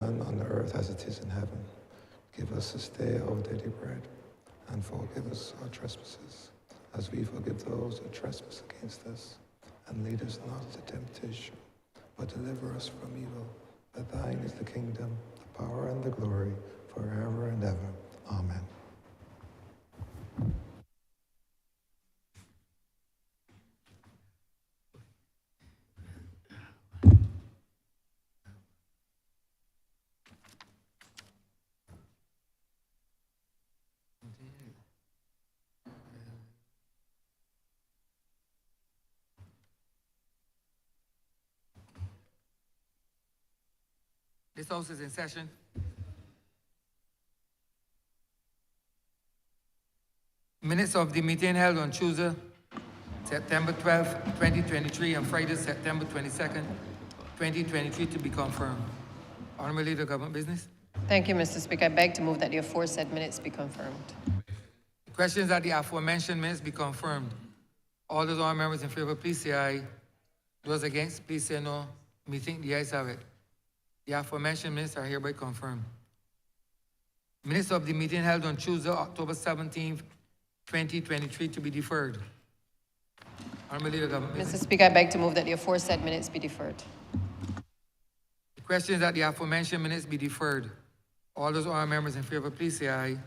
and on earth as it is in heaven. Give us this day our daily bread, and forgive us our trespasses, as we forgive those who trespass against us. And lead us not into temptation, but deliver us from evil. For thine is the kingdom, the power, and the glory, forever and ever. Amen. This House is in session. Minutes of the meeting held on Tuesday, September 12th, 2023, and Friday, September 22nd, 2023 to be confirmed. Honourable Leader of Government Business. Thank you, Mr. Speaker. I beg to move that the aforesaid minutes be confirmed. The questions that the aforementioned minutes be confirmed. All those honourable members in favour, please say aye. Those against, please say no. Meeting, the ayes have it. The aforementioned minutes are hereby confirmed. Minutes of the meeting held on Tuesday, October 17th, 2023 to be deferred. Honourable Leader of Government Business. Mr. Speaker, I beg to move that the aforesaid minutes be deferred. The question is that the aforementioned minutes be deferred. All those honourable members in favour, please say aye.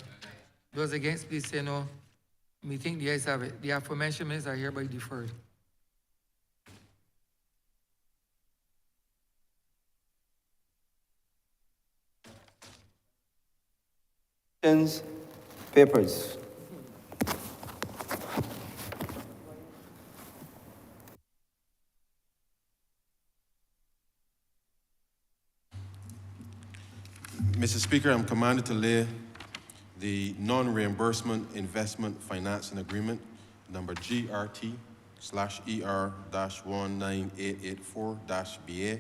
Those against, please say no. Meeting, the ayes have it. The aforementioned minutes are hereby deferred. Papers. Mr. Speaker, I'm commanded to lay the non-reimbursement investment financing agreement number GRT/ER-19884-BA,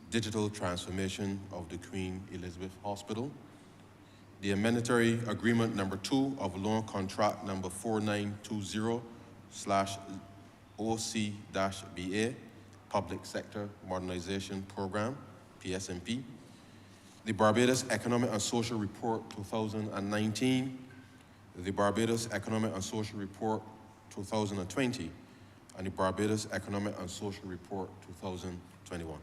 digital transformation of the Queen Elizabeth Hospital. The amenitary agreement number 2 of loan contract number 4920/OC-BA, Public Sector Modernization Program, PSMP. The Barbados Economic and Social Report 2019, the Barbados Economic and Social Report 2020, and the Barbados Economic and Social Report 2021.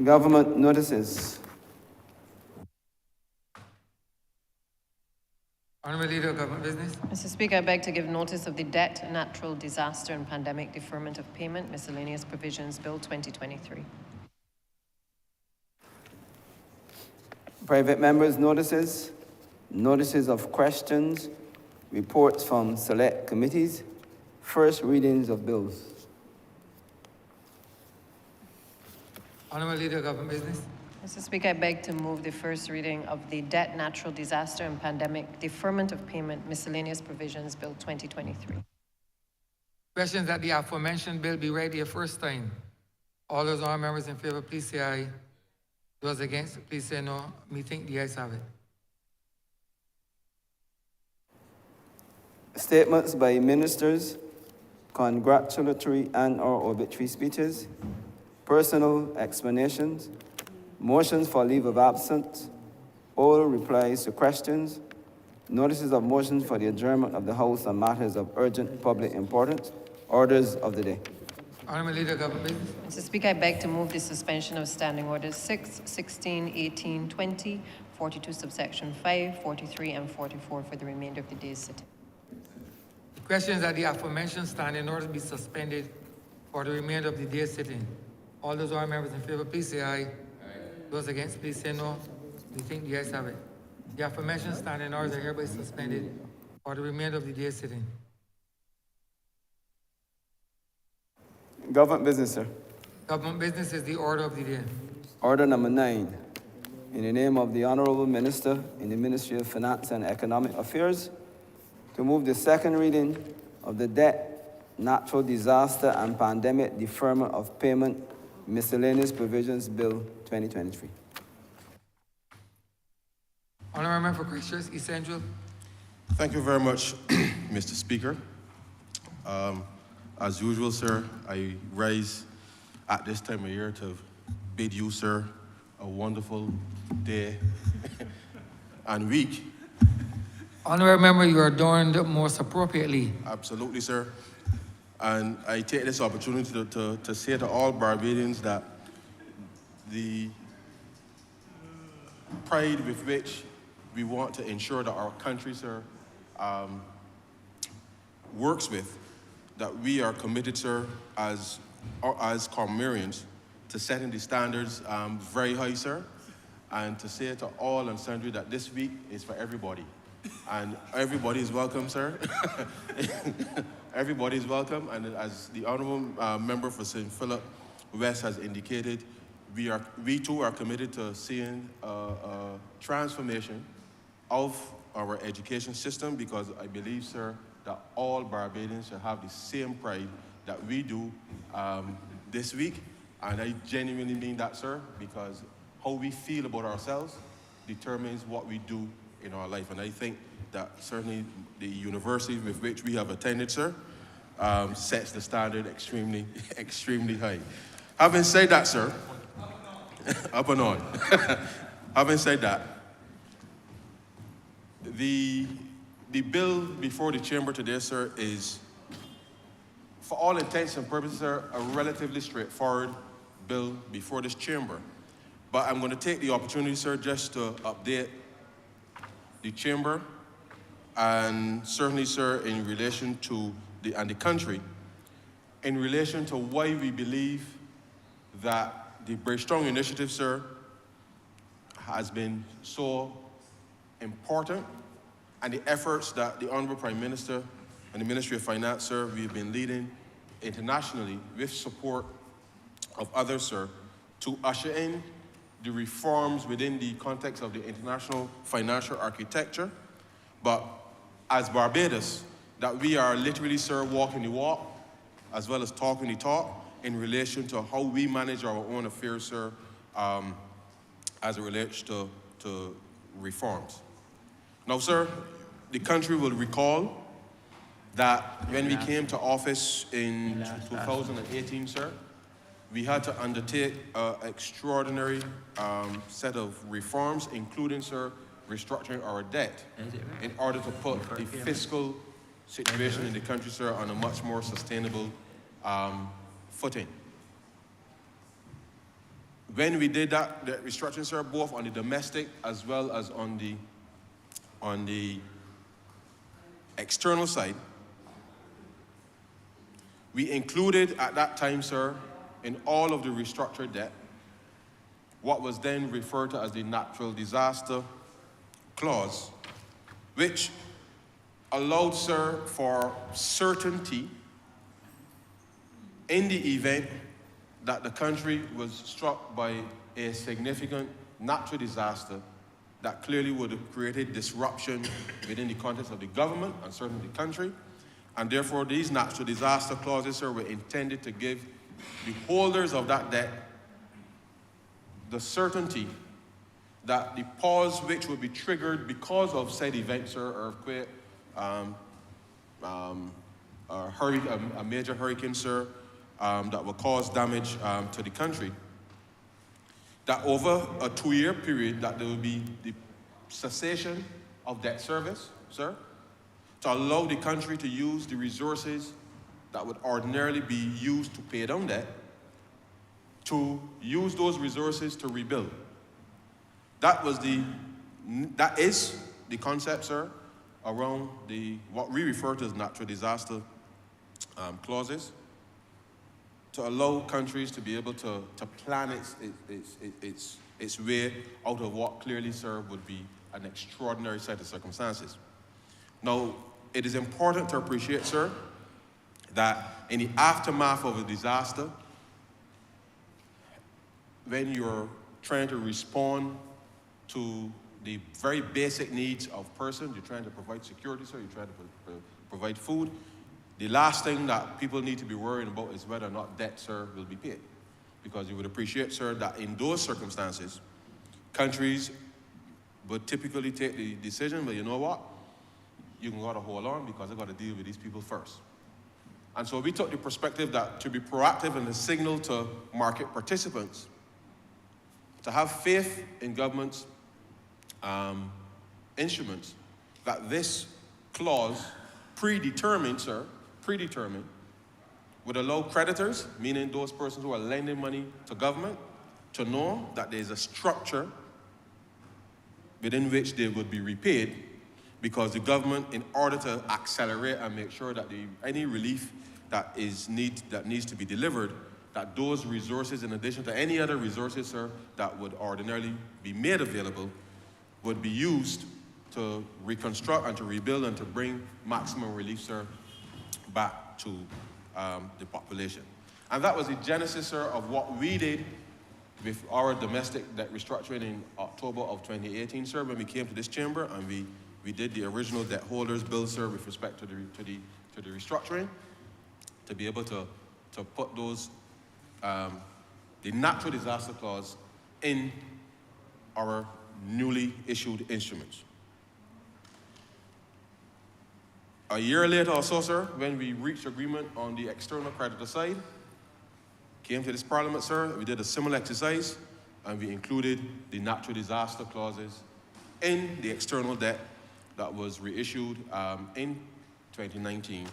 Government notices. Honourable Leader of Government Business. Mr. Speaker, I beg to give notice of the Debt, Natural Disaster and Pandemic Deferment of Payment Miscellaneous Provisions Bill 2023. Private members' notices, notices of questions, reports from select committees, first readings of bills. Honourable Leader of Government Business. Mr. Speaker, I beg to move the first reading of the Debt, Natural Disaster and Pandemic Deferment of Payment Miscellaneous Provisions Bill 2023. Questions that the aforementioned bill be read the first time. All those honourable members in favour, please say aye. Those against, please say no. Meeting, the ayes have it. Statements by ministers, congratulatory and/or obituary speeches, personal explanations, motions for leave of absence, oral replies to questions, notices of motions for the adjournment of the House on matters of urgent public importance, orders of the day. Honourable Leader of Government Business. Mr. Speaker, I beg to move the suspension of Standing Orders 6, 16, 18, 20, 42 subsection 5, 43, and 44 for the remainder of the day's sitting. The questions that the aforementioned standing orders be suspended for the remainder of the day's sitting. All those honourable members in favour, please say aye. Those against, please say no. Meeting, the ayes have it. The aforementioned standing orders are hereby suspended for the remainder of the day's sitting. Government business, sir. Government Business is the order of the day. Order number 9. In the name of the Honourable Minister in the Ministry of Finance and Economic Affairs, to move the second reading of the Debt, Natural Disaster and Pandemic Deferment of Payment Miscellaneous Provisions Bill 2023. Honourable Member for Christchurch, East Central. Thank you very much, Mr. Speaker. As usual, sir, I rise at this time of year to bid you, sir, a wonderful day and week. Honorable member, you are adorned most appropriately. Absolutely, sir. And I take this opportunity to say to all Barbadians that the pride with which we want to ensure that our country, sir, works with, that we are committed, sir, as Comorians, to setting the standards very high, sir, and to say to all and sundry that this week is for everybody. And everybody is welcome, sir. Everybody is welcome, and as the Honourable Member for St. Philip West has indicated, we too are committed to seeing a transformation of our education system, because I believe, sir, that all Barbadians should have the same pride that we do this week. And I genuinely mean that, sir, because how we feel about ourselves determines what we do in our life. And I think that certainly the university with which we have attended, sir, sets the standard extremely, extremely high. Having said that, sir, up and on. Having said that, the bill before the chamber today, sir, is, for all intents and purposes, sir, a relatively straightforward bill before this chamber. But I'm going to take the opportunity, sir, just to update the chamber, and certainly, sir, in relation to the country, in relation to why we believe that the Brave Strong initiative, sir, has been so important, and the efforts that the Honourable Prime Minister and the Ministry of Finance, sir, we've been leading internationally with support of others, sir, to usher in the reforms within the context of the international financial architecture. But as Barbados, that we are literally, sir, walking the walk as well as talking the talk in relation to how we manage our own affairs, sir, as it relates to reforms. Now, sir, the country will recall that when we came to office in 2018, sir, we had to undertake an extraordinary set of reforms, including, sir, restructuring our debt in order to put the fiscal situation in the country, sir, on a much more sustainable footing. When we did that restructuring, sir, both on the domestic as well as on the external side, we included at that time, sir, in all of the restructured debt, what was then referred to as the natural disaster clause, which allowed, sir, for certainty in the event that the country was struck by a significant natural disaster that clearly would have created disruption within the context of the government and certainly the country. And therefore, these natural disaster clauses, sir, were intended to give the holders of that debt the certainty that the pause which would be triggered because of said event, sir, earthquake, a major hurricane, sir, that will cause damage to the country, that over a 2-year period that there will be the cessation of debt service, sir, to allow the country to use the resources that would ordinarily be used to pay down debt, to use those resources to rebuild. That is the concept, sir, around what we refer to as natural disaster clauses, to allow countries to be able to plan its way out of what clearly, sir, would be an extraordinary set of circumstances. Now, it is important to appreciate, sir, that in the aftermath of a disaster, when you're trying to respond to the very basic needs of persons, you're trying to provide security, sir, you're trying to provide food, the last thing that people need to be worrying about is whether or not debt, sir, will be paid. Because you would appreciate, sir, that in those circumstances, countries would typically take the decision, but you know what? You can gotta hold on because I gotta deal with these people first. And so we took the perspective that to be proactive and to signal to market participants to have faith in government's instruments, that this clause, predetermined, would allow creditors, meaning those persons who are lending money to government, to know that there's a structure within which they would be repaid, because the government, in order to accelerate and make sure that any relief that needs to be delivered, that those resources, in addition to any other resources, sir, that would ordinarily be made available, would be used to reconstruct and to rebuild and to bring maximum relief, sir, back to the population. And that was the genesis, sir, of what we did with our domestic debt restructuring in October of 2018, sir, when we came to this chamber and we did the original debt holders bill, sir, with respect to the restructuring, to be able to put those the natural disaster clause in our newly issued instruments. A year later or so, sir, when we reached agreement on the external creditor side, came to this parliament, sir, we did a similar exercise, and we included the natural disaster clauses in the external debt that was reissued in 2019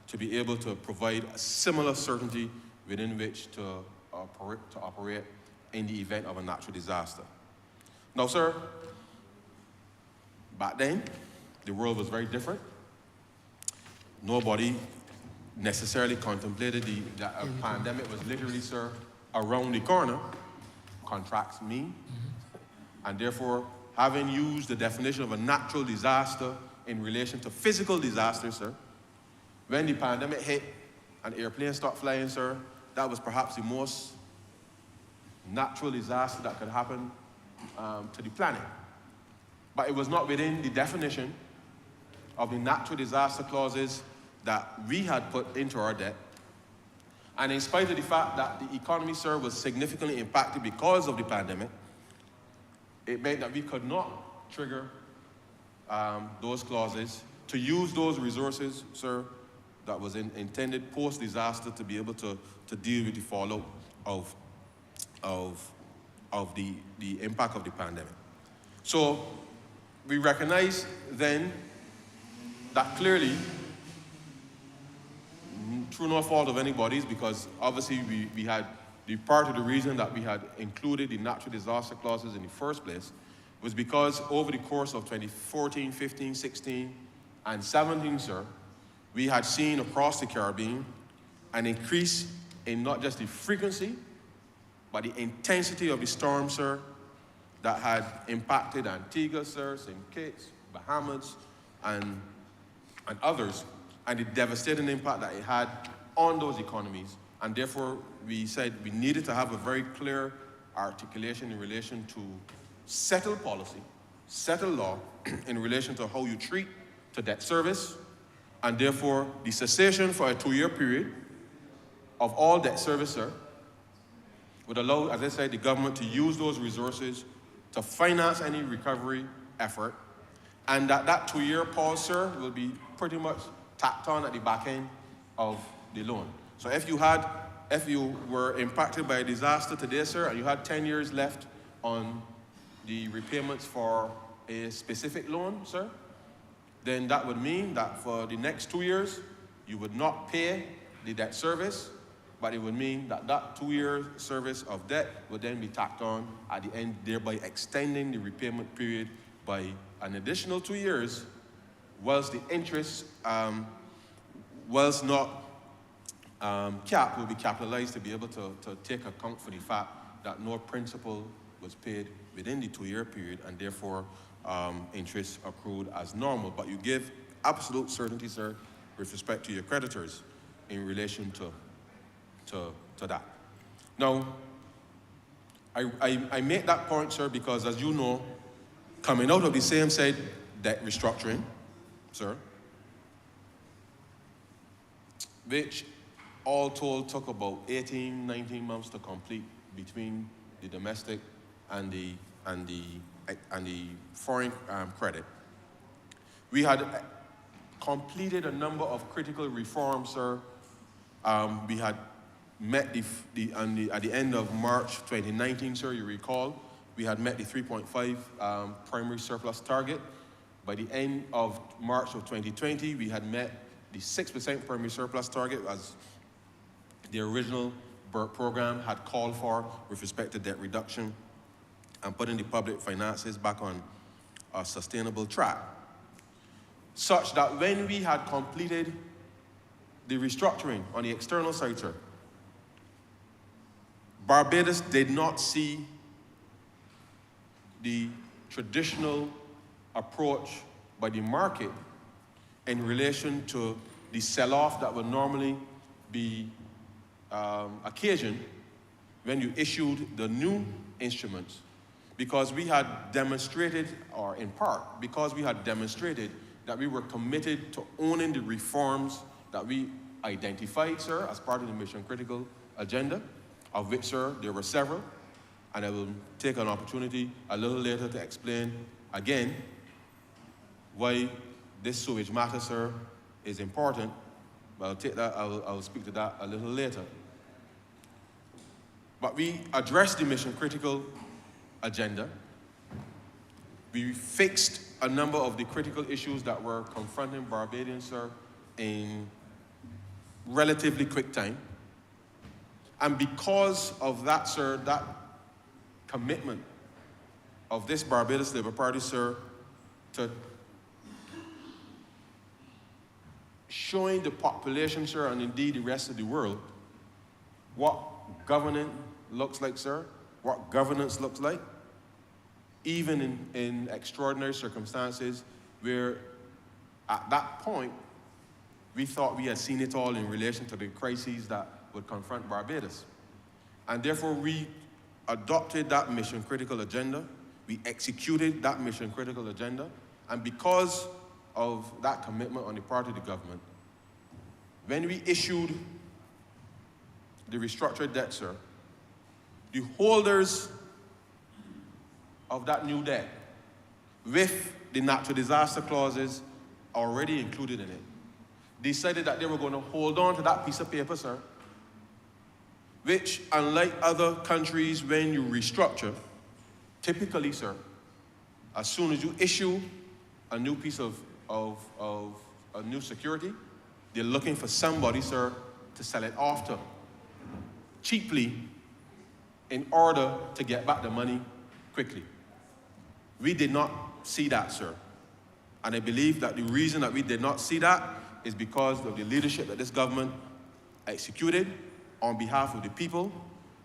to be able to provide a similar certainty within which to operate in the event of a natural disaster. Now, sir, back then, the world was very different. Nobody necessarily contemplated that a pandemic was literally, sir, around the corner, contracts me, and therefore, having used the definition of a natural disaster in relation to physical disaster, sir, when the pandemic hit and airplanes stopped flying, sir, that was perhaps the most natural disaster that could happen to the planet. But it was not within the definition of the natural disaster clauses that we had put into our debt. And in spite of the fact that the economy, sir, was significantly impacted because of the pandemic, it meant that we could not trigger those clauses to use those resources, sir, that was intended post-disaster to be able to deal with the fallout of the impact of the pandemic. So we recognized then that clearly, through no fault of anybody's, because obviously we had the part of the reason that we had included the natural disaster clauses in the first place was because over the course of 2014, 15, 16, and 17, sir, we had seen across the Caribbean an increase in not just the frequency, but the intensity of the storm, sir, that had impacted Antigua, sir, St. Kitts, Bahamas, and others, and the devastating impact that it had on those economies. And therefore, we said we needed to have a very clear articulation in relation to settled policy, settled law, in relation to how you treat to debt service, and therefore the cessation for a 2-year period of all debt service, sir, would allow, as I said, the government to use those resources to finance any recovery effort, and that 2-year pause, sir, will be pretty much tacked on at the back end of the loan. So if you were impacted by a disaster today, sir, and you had 10 years left on the repayments for a specific loan, sir, then that would mean that for the next 2 years, you would not pay the debt service, but it would mean that that 2-year service of debt would then be tacked on at the end, thereby extending the repayment period by an additional 2 years, whilst the interest, whilst not capped, will be capitalized to be able to take account for the fact that no principal was paid within the 2-year period, and therefore interest accrued as normal. But you give absolute certainty, sir, with respect to your creditors in relation to that. Now, I make that point, sir, because as you know, coming out of the same said debt restructuring, sir, which all told took about 18, 19 months to complete between the domestic and the foreign credit. We had completed a number of critical reforms, sir, We had met at the end of March 2019, sir, you recall, we had met the 3.5 primary surplus target. By the end of March of 2020, we had met the 6% primary surplus target as the original BERT program had called for with respect to debt reduction and putting the public finances back on a sustainable track, such that when we had completed the restructuring on the external side, sir, Barbados did not see the traditional approach by the market in relation to the sell-off that would normally be occasioned when you issued the new instruments, because we had demonstrated, or in part, because we had demonstrated that we were committed to owning the reforms that we identified, sir, as part of the mission critical agenda, of which, sir, there were several, and I will take an opportunity a little later to explain again why this sewage matter, sir, is important, but I'll speak to that a little later. But we addressed the mission critical agenda. We fixed a number of the critical issues that were confronting Barbadians, sir, in relatively quick time. And because of that, sir, that commitment of this Barbados Labour Party, sir, to showing the population, sir, and indeed the rest of the world, what governing looks like, sir, what governance looks like, even in extraordinary circumstances where at that point we thought we had seen it all in relation to the crises that would confront Barbados. And therefore we adopted that mission critical agenda, we executed that mission critical agenda, and because of that commitment on the part of the government, when we issued the restructured debt, sir, the holders of that new debt, with the natural disaster clauses already included in it, decided that they were going to hold on to that piece of paper, sir, which, unlike other countries, when you restructure, typically, sir, as soon as you issue a new piece of a new security, they're looking for somebody, sir, to sell it off to cheaply in order to get back the money quickly. We did not see that, sir. And I believe that the reason that we did not see that is because of the leadership that this government executed on behalf of the people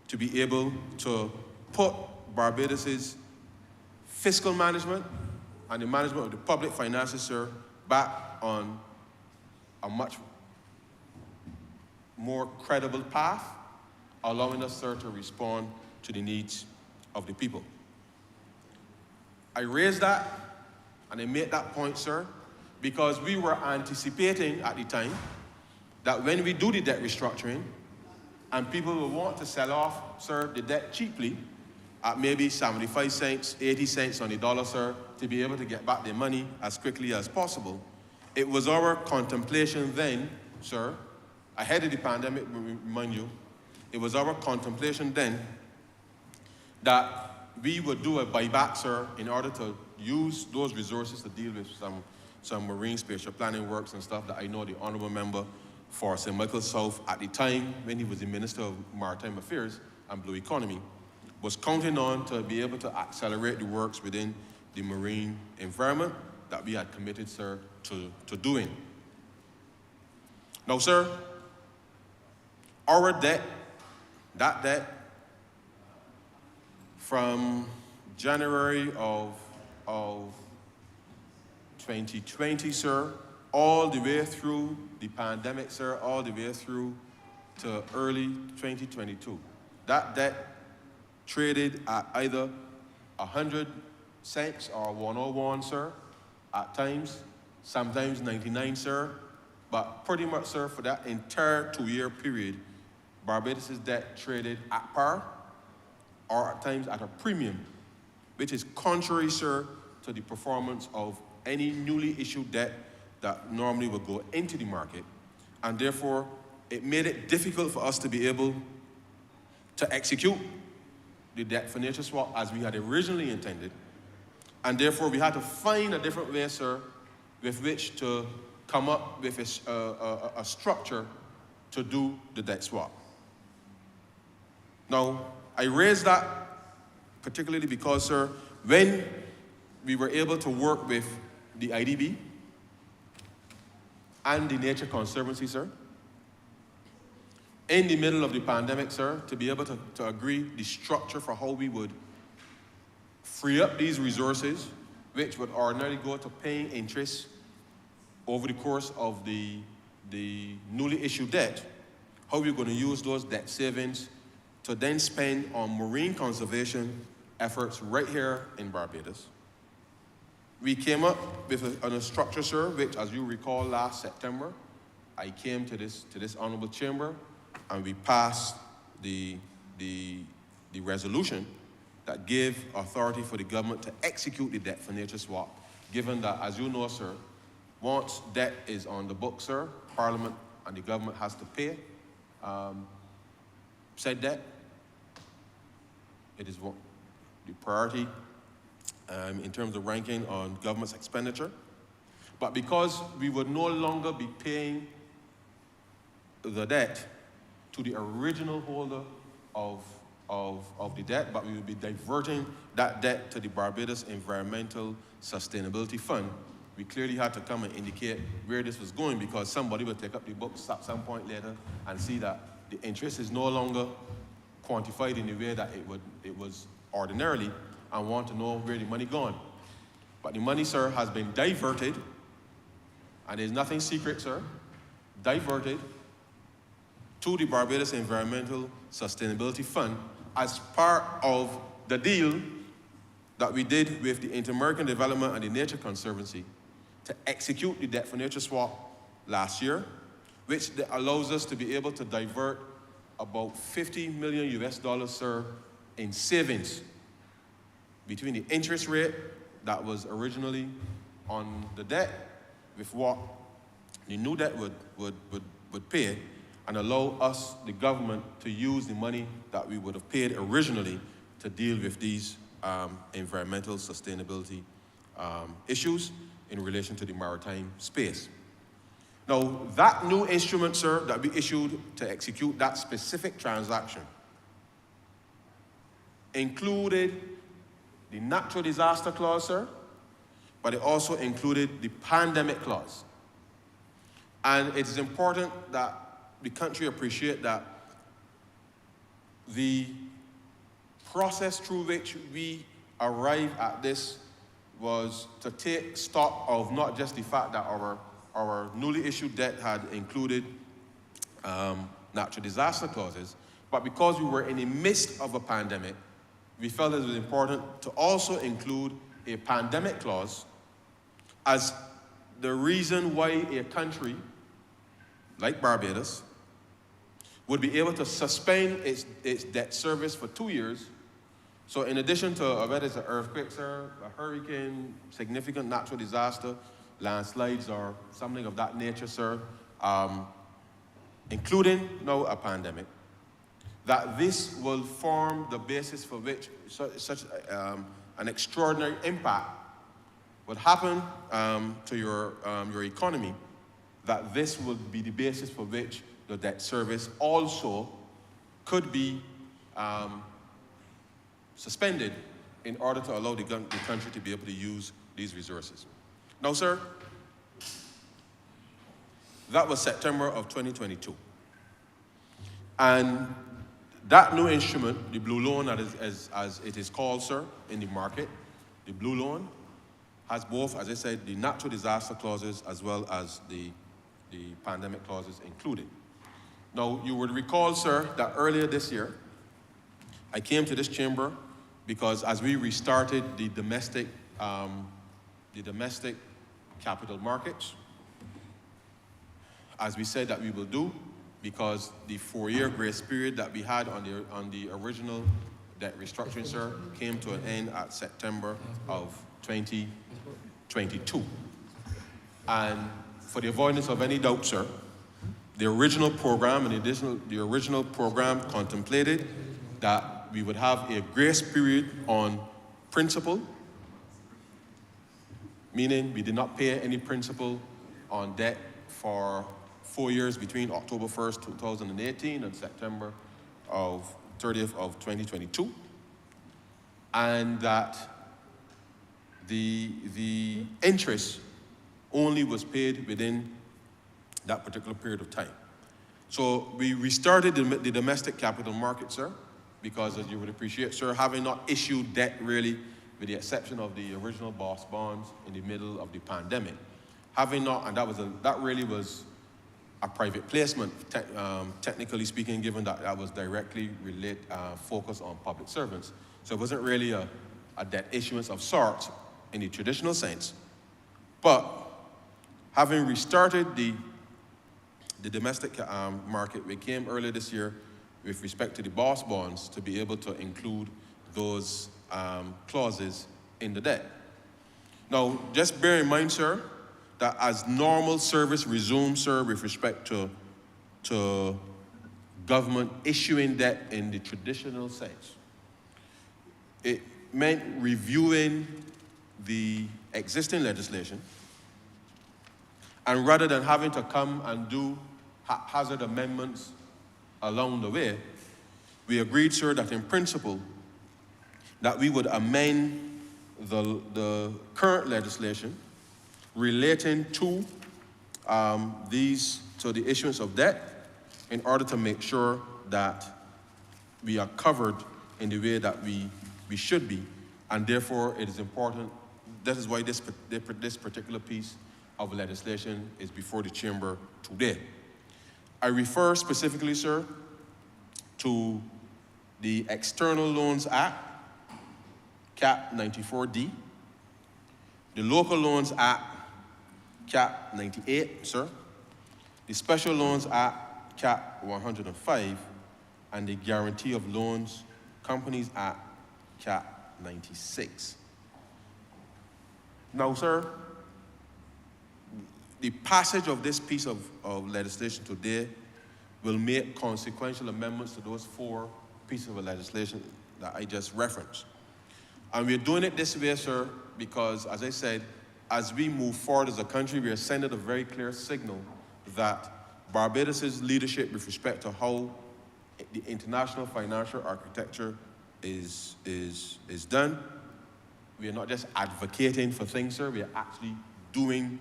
to be able to put Barbados's fiscal management and the management of the public finances, sir, back on a much more credible path, allowing us, sir, to respond to the needs of the people. I raised that and I made that point, sir, because we were anticipating at the time that when we do the debt restructuring and people will want to sell off, sir, the debt cheaply at maybe 75 cents, 80 cents on the dollar, sir, to be able to get back their money as quickly as possible. It was our contemplation then, sir, ahead of the pandemic, mind you, it was our contemplation then that we would do a buyback, sir, in order to use those resources to deal with some marine spatial planning works and stuff that I know the Honourable Member for St. Michael South at the time when he was the Minister of Maritime Affairs and Blue Economy was counting on to be able to accelerate the works within the marine environment that we had committed, sir, to doing. Now, sir, our debt, that debt, from January of 2020, sir, all the way through the pandemic, sir, all the way through to early 2022. That debt traded at either 100 cents or 101, sir, at times, sometimes 99, sir, but pretty much, sir, for that entire 2-year period, Barbados' debt traded at par or at times at a premium, which is contrary, sir, to the performance of any newly issued debt that normally would go into the market. And therefore, it made it difficult for us to be able to execute the debt for nature swap as we had originally intended. And therefore, we had to find a different way, sir, with which to come up with a structure to do the debt swap. Now, I raise that particularly because, sir, when we were able to work with the IDB and the Nature Conservancy, sir, in the middle of the pandemic, sir, to be able to agree the structure for how we would free up these resources, which would ordinarily go to paying interest over the course of the newly issued debt, how we're going to use those debt savings to then spend on marine conservation efforts right here in Barbados. We came up with a structure, sir, which, as you recall, last September, I came to this honorable chamber and we passed the resolution that gave authority for the government to execute the debt for nature swap, given that, as you know, sir, once debt is on the books, sir, Parliament and the government has to pay said debt. It is the priority in terms of ranking on government's expenditure. But because we would no longer be paying the debt to the original holder of the debt, but we would be diverting that debt to the Barbados Environmental Sustainability Fund, we clearly had to come and indicate where this was going, because somebody would take up the books at some point later and see that the interest is no longer quantified in the way that it was ordinarily, and want to know where the money gone. But the money, sir, has been diverted, and there's nothing secret, sir, diverted to the Barbados Environmental Sustainability Fund as part of the deal that we did with the Inter-American Development and the Nature Conservancy to execute the debt for nature swap last year, which allows us to be able to divert about $50 million US, sir, in savings between the interest rate that was originally on the debt with what the new debt would pay, and allow us, the government, to use the money that we would have paid originally to deal with these environmental sustainability issues in relation to the maritime space. Now, that new instrument, sir, that we issued to execute that specific transaction included the natural disaster clause, sir, but it also included the pandemic clause. And it is important that the country appreciate that the process through which we arrived at this was to take stock of not just the fact that our newly issued debt had included natural disaster clauses, but because we were in the midst of a pandemic, we felt it was important to also include a pandemic clause as the reason why a country like Barbados would be able to suspend its debt service for 2 years. So in addition to whether it's an earthquake, sir, a hurricane, significant natural disaster, landslides or something of that nature, sir, including now a pandemic, that this will form the basis for which such an extraordinary impact would happen to your economy, that this would be the basis for which the debt service also could be suspended in order to allow the country to be able to use these resources. Now, sir, that was September of 2022. And that new instrument, the Blue Loan, as it is called, sir, in the market, the Blue Loan, has both, as I said, the natural disaster clauses as well as the pandemic clauses included. Now, you would recall, sir, that earlier this year, I came to this chamber because as we restarted the domestic capital markets, as we said that we will do, because the 4-year grace period that we had on the original debt restructuring, sir, came to an end at September of 2022. And for the avoidance of any doubt, sir, The original program contemplated that we would have a grace period on principal, meaning we did not pay any principal on debt for 4 years between October 1st, 2018 and September 30th of 2022. And that the interest only was paid within that particular period of time. So we restarted the domestic capital market, sir, because as you would appreciate, sir, having not issued debt really, with the exception of the original boss bonds in the middle of the pandemic, having not, and that really was a private placement, technically speaking, given that that was directly focused on public servants. So it wasn't really a debt issuance of sorts in the traditional sense. But having restarted the domestic market, we came earlier this year with respect to the boss bonds to be able to include those clauses in the debt. Now, just bear in mind, sir, that as normal service resumes, sir, with respect to government issuing debt in the traditional sense, it meant reviewing the existing legislation, and rather than having to come and do haphazard amendments along the way, we agreed, sir, that in principle, that we would amend the current legislation relating to the issuance of debt in order to make sure that we are covered in the way that we should be. And therefore, it is important. That is why this particular piece of legislation is before the chamber today. I refer specifically, sir, to the External Loans Act, Cap 94D, the Local Loans Act, Cap 98, sir, the Special Loans Act, Cap 105, and the Guarantee of Loans Companies Act, Cap 96. Now, sir, the passage of this piece of legislation today will make consequential amendments to those 4 pieces of legislation that I just referenced. And we're doing it this way, sir, because, as I said, as we move forward as a country, we are sending a very clear signal that Barbados' leadership with respect to how the international financial architecture is done. We are not just advocating for things, sir, we are actually doing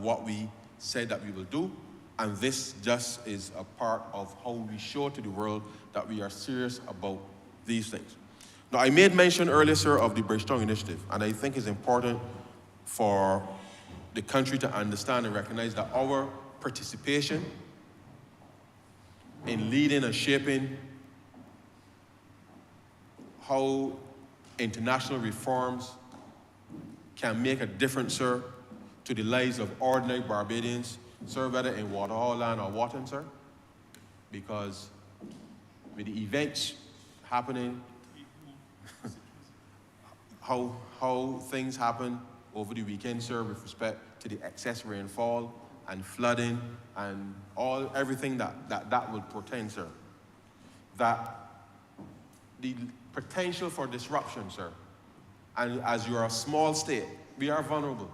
what we said that we will do. And this just is a part of how we show to the world that we are serious about these things. Now, I made mention earlier, sir, of the Bridgetown Initiative, and I think it's important for the country to understand and recognize that our participation in leading and shaping how international reforms can make a difference, sir, to the lives of ordinary Barbadians, sir, whether in Waterhall Land or Wharton, sir, because with the events happening, how things happen over the weekend, sir, with respect to the excess rainfall and flooding and everything that would portend, sir, that the potential for disruption, sir, and as you are a small state, we are vulnerable.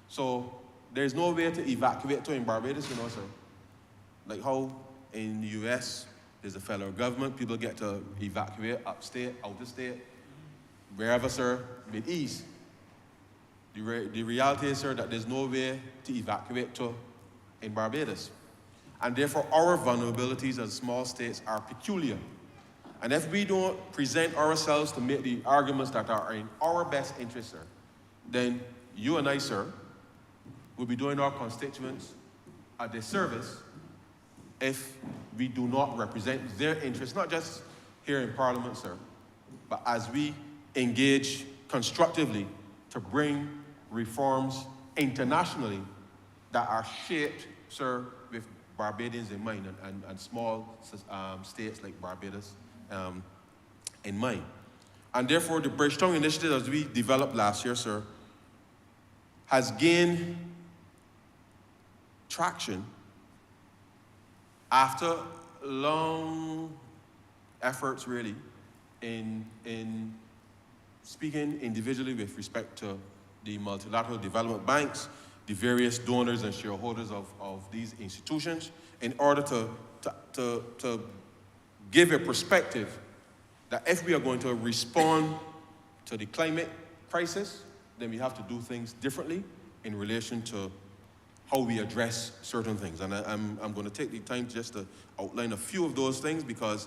So there's no way to evacuate to in Barbados, you know, sir. Like how in the US, there's a federal government, people get to evacuate upstate, out of state, wherever, sir, with ease. The reality is, sir, that there's no way to evacuate to in Barbados. And therefore, our vulnerabilities as small states are peculiar. And if we don't present ourselves to make the arguments that are in our best interest, sir, then you and I, sir, will be doing our constituents a disservice if we do not represent their interests, not just here in Parliament, sir, but as we engage constructively to bring reforms internationally that are shaped, sir, with Barbadians in mind and small states like Barbados in mind. And therefore, the Bridgetown Initiative, as we developed last year, sir, has gained traction After long efforts, really, in speaking individually with respect to the multilateral development banks, the various donors and shareholders of these institutions, in order to give a perspective that if we are going to respond to the climate crisis, then we have to do things differently in relation to how we address certain things. And I'm going to take the time just to outline a few of those things because,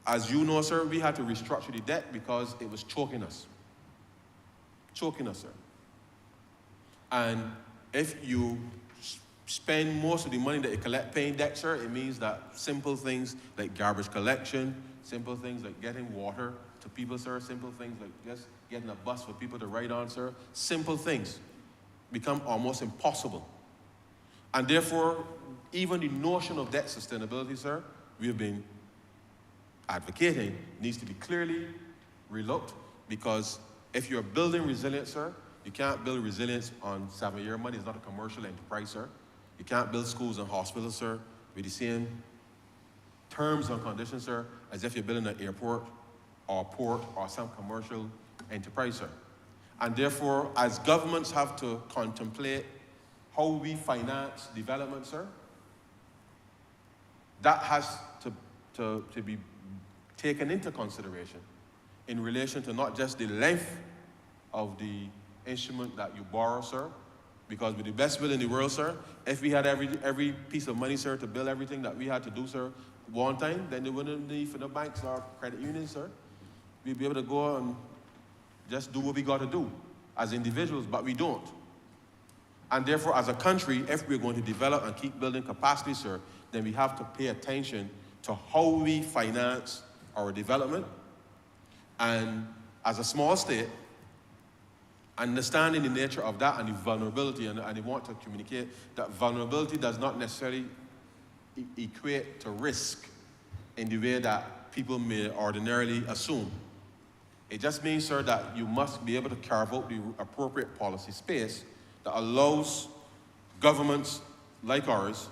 as you know, sir, we had to restructure the debt because it was choking us. Choking us, sir. And if you spend most of the money that you collect paying debt, sir, it means that simple things like garbage collection, simple things like getting water to people, sir, simple things like just getting a bus for people to ride on, sir, simple things become almost impossible. And therefore, even the notion of debt sustainability, sir, we have been advocating needs to be clearly relooked, because if you're building resilience, sir, you can't build resilience on 7-year money. It's not a commercial enterprise, sir. You can't build schools and hospitals, sir, with the same terms and conditions, sir, as if you're building an airport or a port or some commercial enterprise, sir. And therefore, as governments have to contemplate how we finance development, sir, that has to be taken into consideration in relation to not just the length of the instrument that you borrow, sir, because with the best will in the world, sir, if we had every piece of money, sir, to build everything that we had to do, sir, one time, then there wouldn't need for the banks or credit unions, sir. We'd be able to go and just do what we got to do as individuals, but we don't. And therefore, as a country, if we're going to develop and keep building capacity, sir, then we have to pay attention to how we finance our development. And as a small state, understanding the nature of that and the vulnerability, and I want to communicate that vulnerability does not necessarily equate to risk in the way that people may ordinarily assume. It just means, sir, that you must be able to carve out the appropriate policy space that allows governments like ours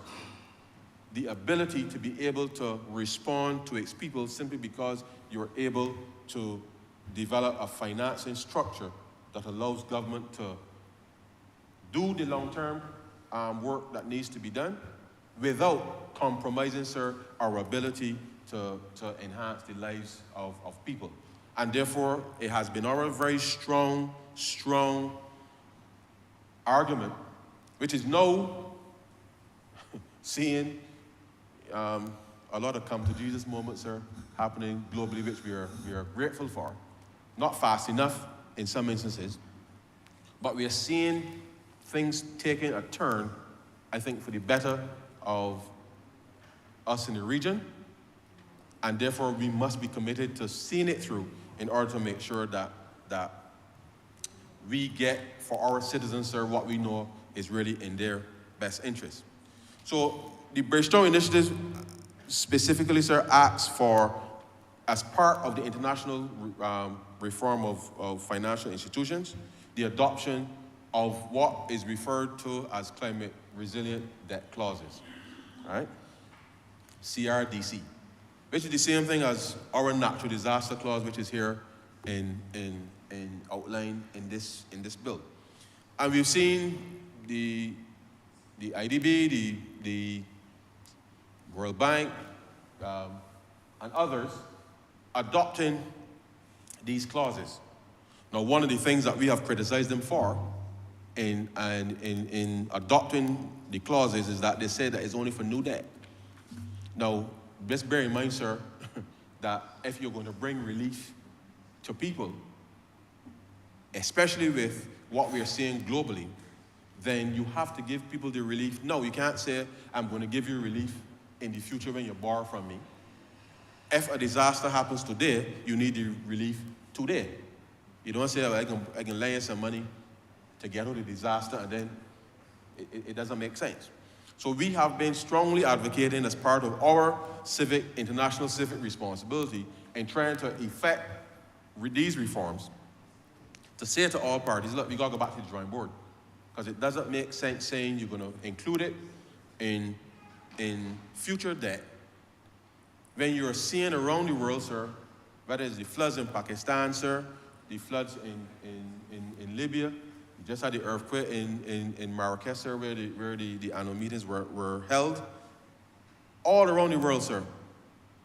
the ability to be able to respond to its people simply because you're able to develop a financing structure that allows government to do the long-term work that needs to be done without compromising, sir, our ability to enhance the lives of people. And therefore, it has been our very strong argument, which is now seeing a lot of come to Jesus moments, sir, happening globally, which we are grateful for. Not fast enough in some instances, but we are seeing things taking a turn, I think, for the better of us in the region, and therefore we must be committed to seeing it through in order to make sure that we get for our citizens, sir, what we know is really in their best interest. So the Bridgetown Initiative specifically, sir, asks for, as part of the international reform of financial institutions, the adoption of what is referred to as climate resilient debt clauses, right? CRDC, which is the same thing as our natural disaster clause, which is here in outline in this bill. And we've seen the IDB, the World Bank, and others adopting these clauses. Now, one of the things that we have criticized them for in adopting the clauses is that they say that it's only for new debt. Now, just bear in mind, sir, that if you're going to bring relief to people, especially with what we're seeing globally, then you have to give people the relief. No, you can't say, I'm going to give you relief in the future when you borrow from me. If a disaster happens today, you need the relief today. You don't say, well, I can lend you some money to get out of the disaster, and then it doesn't make sense. So we have been strongly advocating as part of our international civic responsibility in trying to effect these reforms to say to all parties, look, we got to go back to the drawing board, because it doesn't make sense saying you're going to include it in in future debt, when you're seeing around the world, sir, whether it's the floods in Pakistan, sir, the floods in Libya, we just had the earthquake in Marrakesh, sir, where the annual meetings were held. All around the world, sir,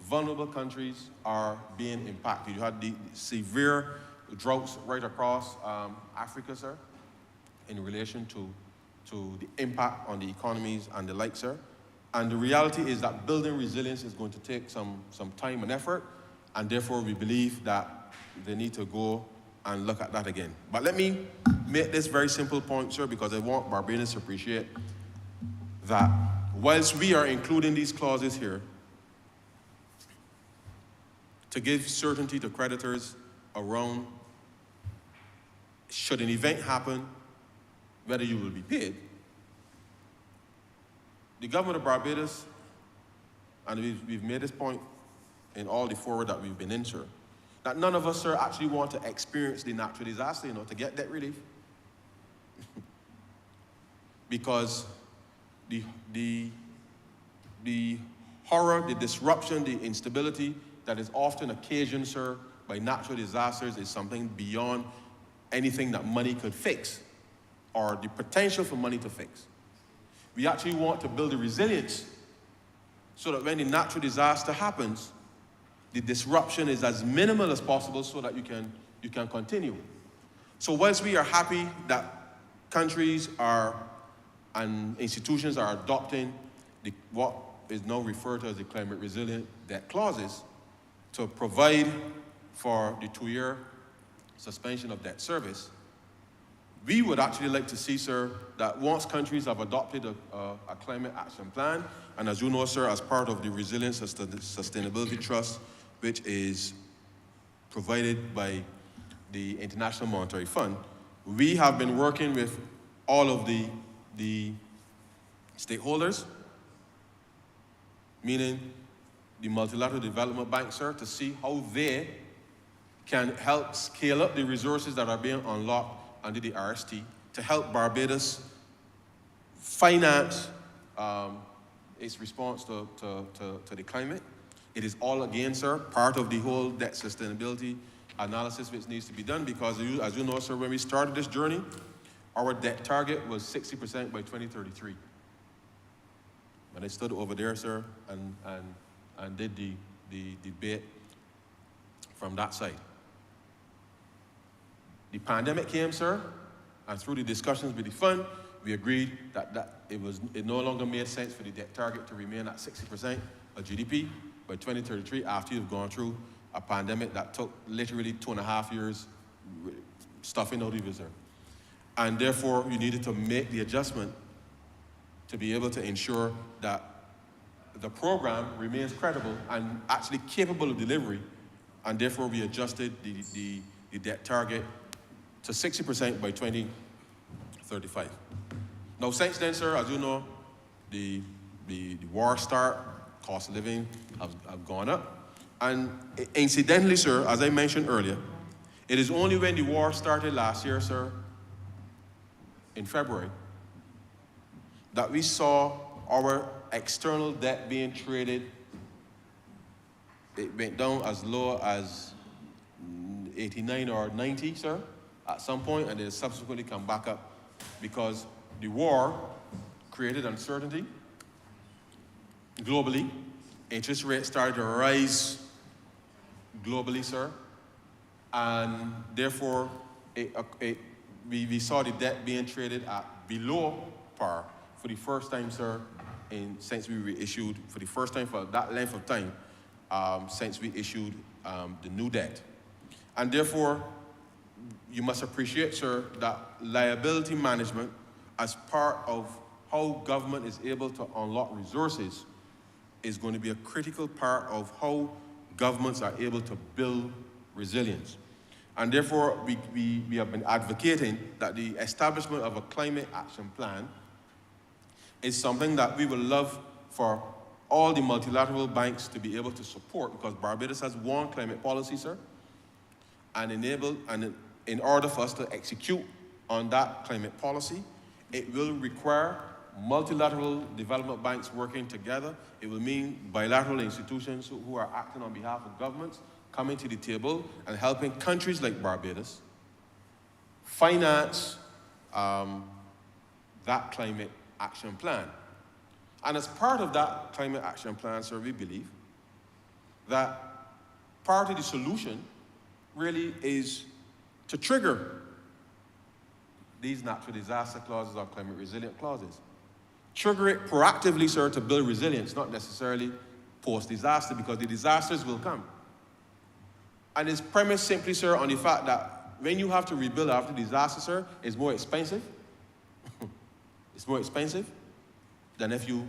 vulnerable countries are being impacted. You had the severe droughts right across Africa, sir, in relation to the impact on the economies and the like, sir. And the reality is that building resilience is going to take some time and effort, and therefore we believe that they need to go and look at that again. But let me make this very simple point, sir, because I want Barbadians to appreciate that whilst we are including these clauses here to give certainty to creditors around should an event happen, whether you will be paid, the government of Barbados, and we've made this point in all the forward that we've been in, sir, that none of us, sir, actually want to experience the natural disaster, to get debt relief. Because the horror, the disruption, the instability that is often occasioned, sir, by natural disasters is something beyond anything that money could fix, or the potential for money to fix. We actually want to build a resilience so that when the natural disaster happens, the disruption is as minimal as possible so that you can continue. So whilst we are happy that countries and institutions are adopting what is now referred to as the climate resilient debt clauses to provide for the 2-year suspension of debt service, we would actually like to see, sir, that once countries have adopted a climate action plan, and as you know, sir, as part of the Resilience Sustainability Trust, which is provided by the International Monetary Fund, we have been working with all of the stakeholders, meaning the multilateral development bank, sir, to see how they can help scale up the resources that are being unlocked under the RST to help Barbados finance its response to the climate. It is all, again, sir, part of the whole debt sustainability analysis which needs to be done because, as you know, sir, when we started this journey, our debt target was 60% by 2033. When I stood over there, sir, and did the debate from that side. The pandemic came, sir, and through the discussions with the fund, we agreed that it no longer made sense for the debt target to remain at 60% of GDP by 2033 after you've gone through a pandemic that took literally 2.5 years stuffing out the reserve. And therefore, you needed to make the adjustment to be able to ensure that the program remains credible and actually capable of delivery, and therefore we adjusted the debt target to 60% by 2035. Now, since then, sir, as you know, the war start, cost of living have gone up. And incidentally, sir, as I mentioned earlier, it is only when the war started last year, sir, in February, that we saw our external debt being traded. It went down as low as 89 or 90, sir, at some point, and then subsequently come back up because the war created uncertainty globally. Interest rates started to rise globally, sir, and therefore we saw the debt being traded at below par for the first time, sir, since we reissued, for the first time for that length of time, since we issued the new debt. And therefore, you must appreciate, sir, that liability management as part of how government is able to unlock resources is going to be a critical part of how governments are able to build resilience. And therefore, we have been advocating that the establishment of a climate action plan is something that we would love for all the multilateral banks to be able to support, because Barbados has one climate policy, sir, and in order for us to execute on that climate policy, it will require multilateral development banks working together. It will mean bilateral institutions who are acting on behalf of governments coming to the table and helping countries like Barbados finance that climate action plan. And as part of that climate action plan, sir, we believe that part of the solution really is to trigger these natural disaster clauses or climate resilient clauses. Trigger it proactively, sir, to build resilience, not necessarily post-disaster, because the disasters will come. And it's premised simply, sir, on the fact that when you have to rebuild after disaster, sir, it's more expensive. It's more expensive than if you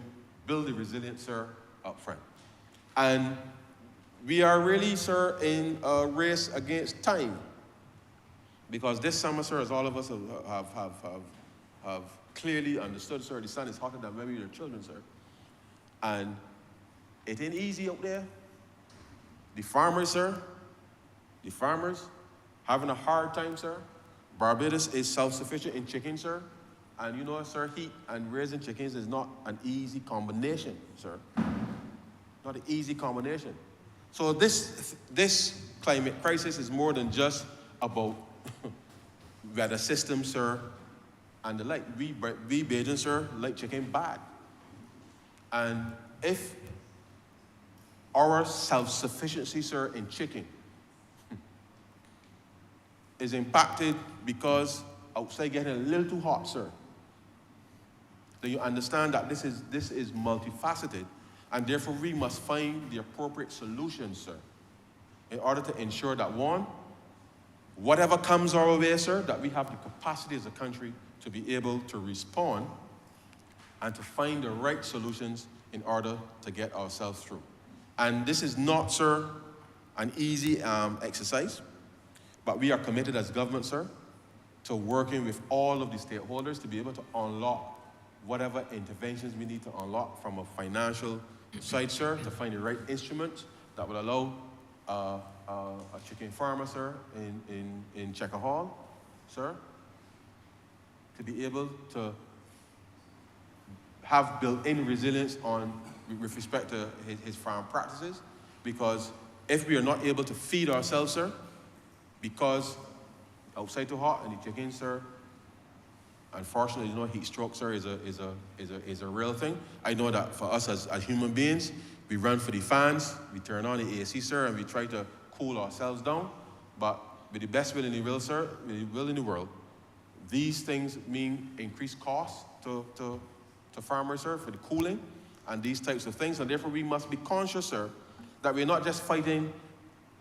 build the resilience, sir, up front. And we are really, sir, in a race against time. Because this summer, sir, as all of us have clearly understood, sir, the sun is hotter than when we were children, sir. And it ain't easy out there. The farmers, sir, the farmers having a hard time, sir. Barbados is self-sufficient in chicken, sir. And you know, sir, heat and raising chickens is not an easy combination, sir. Not an easy combination. So this climate crisis is more than just about weather systems, sir, and the like. We Bajans, sir, like chicken bad. And if our self-sufficiency, sir, in chicken is impacted because outside getting a little too hot, sir, then you understand that this is multifaceted, and therefore we must find the appropriate solutions, sir, in order to ensure that, one, whatever comes our way, sir, that we have the capacity as a country to be able to respond and to find the right solutions in order to get ourselves through. And this is not, sir, an easy exercise, but we are committed as government, sir, to working with all of the stakeholders to be able to unlock whatever interventions we need to unlock from a financial side, sir, to find the right instruments that will allow a chicken farmer, sir, in Checker Hall, sir, to be able to have built-in resilience with respect to his farm practices, because if we are not able to feed ourselves, sir, because outside too hot and the chickens, sir, unfortunately, you know, heat stroke, sir, is a real thing. I know that for us as human beings, we run for the fans, we turn on the AC, sir, and we try to cool ourselves down. But with the best will in the world, sir, with the will in the world, these things mean increased costs to farmers, sir, for the cooling and these types of things. And therefore, we must be conscious, sir, that we're not just fighting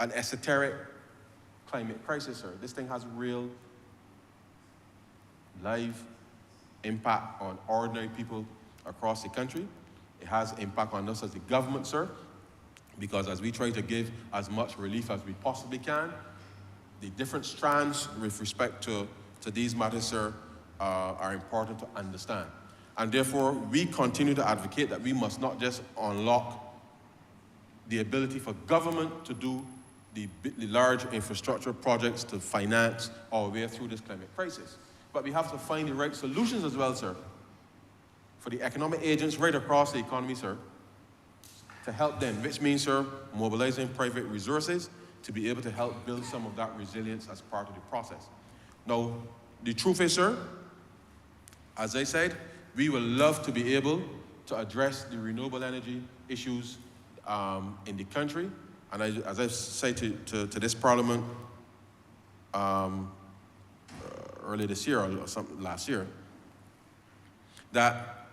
an esoteric climate crisis, sir. This thing has real live impact on ordinary people across the country. It has impact on us as the government, sir, because as we try to give as much relief as we possibly can, the different strands with respect to these matters, sir, are important to understand. And therefore, we continue to advocate that we must not just unlock the ability for government to do the large infrastructure projects to finance our way through this climate crisis, but we have to find the right solutions as well, sir, for the economic agents right across the economy, sir, to help them, which means, sir, mobilizing private resources to be able to help build some of that resilience as part of the process. Now, the truth is, sir, as I said, we would love to be able to address the renewable energy issues in the country. And as I said to this Parliament earlier this year or last year, that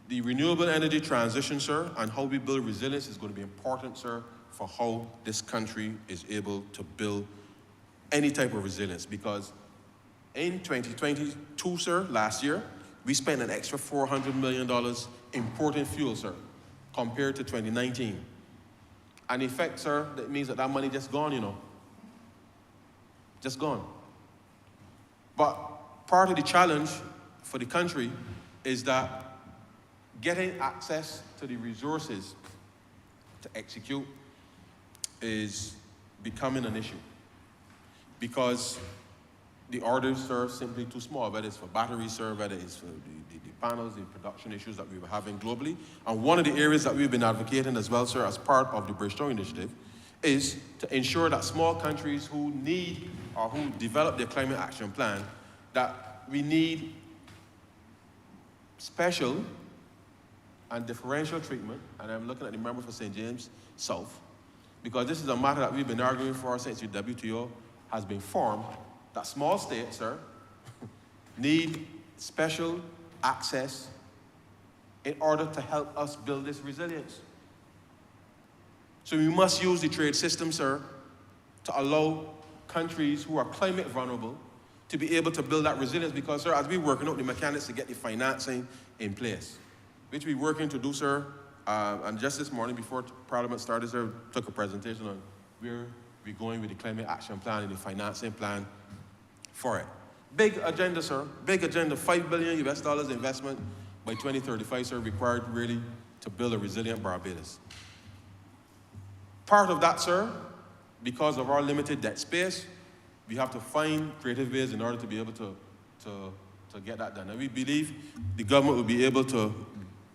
the renewable energy transition, sir, and how we build resilience is going to be important, sir, for how this country is able to build any type of resilience. Because in 2022, sir, last year, we spent an extra $400 million importing fuel, sir, compared to 2019. And in fact, sir, that means that money just gone, you know. Just gone. But part of the challenge for the country is that getting access to the resources to execute is becoming an issue. Because the orders, sir, simply too small, whether it's for batteries, sir, whether it's for the panels, the production issues that we were having globally. And one of the areas that we've been advocating as well, sir, as part of the Bridgetown Initiative, is to ensure that small countries who need or who develop their climate action plan, that we need special and differential treatment, and I'm looking at the member for St. James South, because this is a matter that we've been arguing for since the WTO has been formed, that small states, sir, need special access in order to help us build this resilience. So we must use the trade system, sir, to allow countries who are climate vulnerable to be able to build that resilience, because, sir, as we're working out the mechanics to get the financing in place, which we're working to do, sir, and just this morning before Parliament started, sir, took a presentation on where we're going with the climate action plan and the financing plan for it. Big agenda, sir, big agenda, $5 billion US investment by 2035, sir, required really to build a resilient Barbados. Part of that, sir, because of our limited debt space, we have to find creative ways in order to be able to get that done. And we believe the government will be able to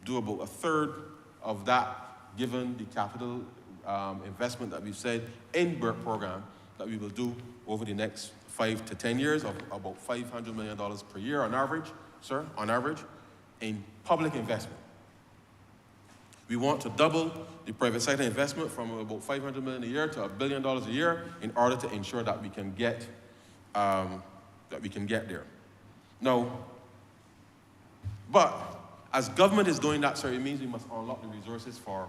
do about a third of that, given the capital investment that we've said in BERT program that we will do over the next 5 to 10 years of about $500 million per year on average, sir, on average, in public investment. We want to double the private sector investment from about $500 million a year to $1 billion a year in order to ensure that we can get there. Now, but as government is doing that, sir, it means we must unlock the resources for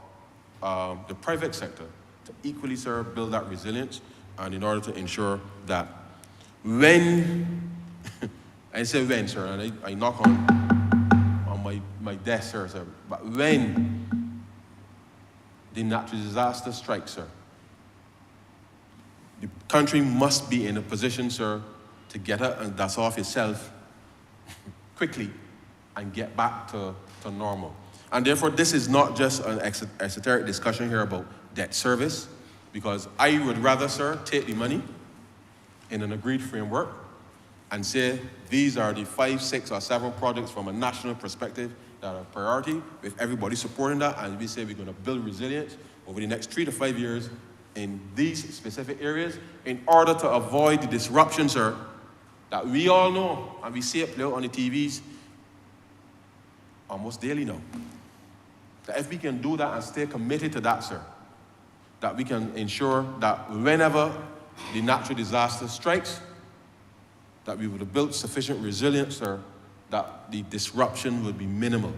the private sector to equally, sir, build that resilience, and in order to ensure that when, I say when, sir, and I knock on my desk, sir, but when the natural disaster strikes, sir, the country must be in a position, sir, to get up and dust off itself quickly and get back to normal. And therefore, this is not just an esoteric discussion here about debt service, because I would rather, sir, take the money in an agreed framework and say these are the 5, 6, or 7 projects from a national perspective that are a priority, with everybody supporting that, and we say we're going to build resilience over the next 3 to 5 years in these specific areas in order to avoid the disruption, sir, that we all know, and we see it play out on the TVs almost daily now. That if we can do that and stay committed to that, sir, that we can ensure that whenever the natural disaster strikes, that we would have built sufficient resilience, sir, that the disruption would be minimal.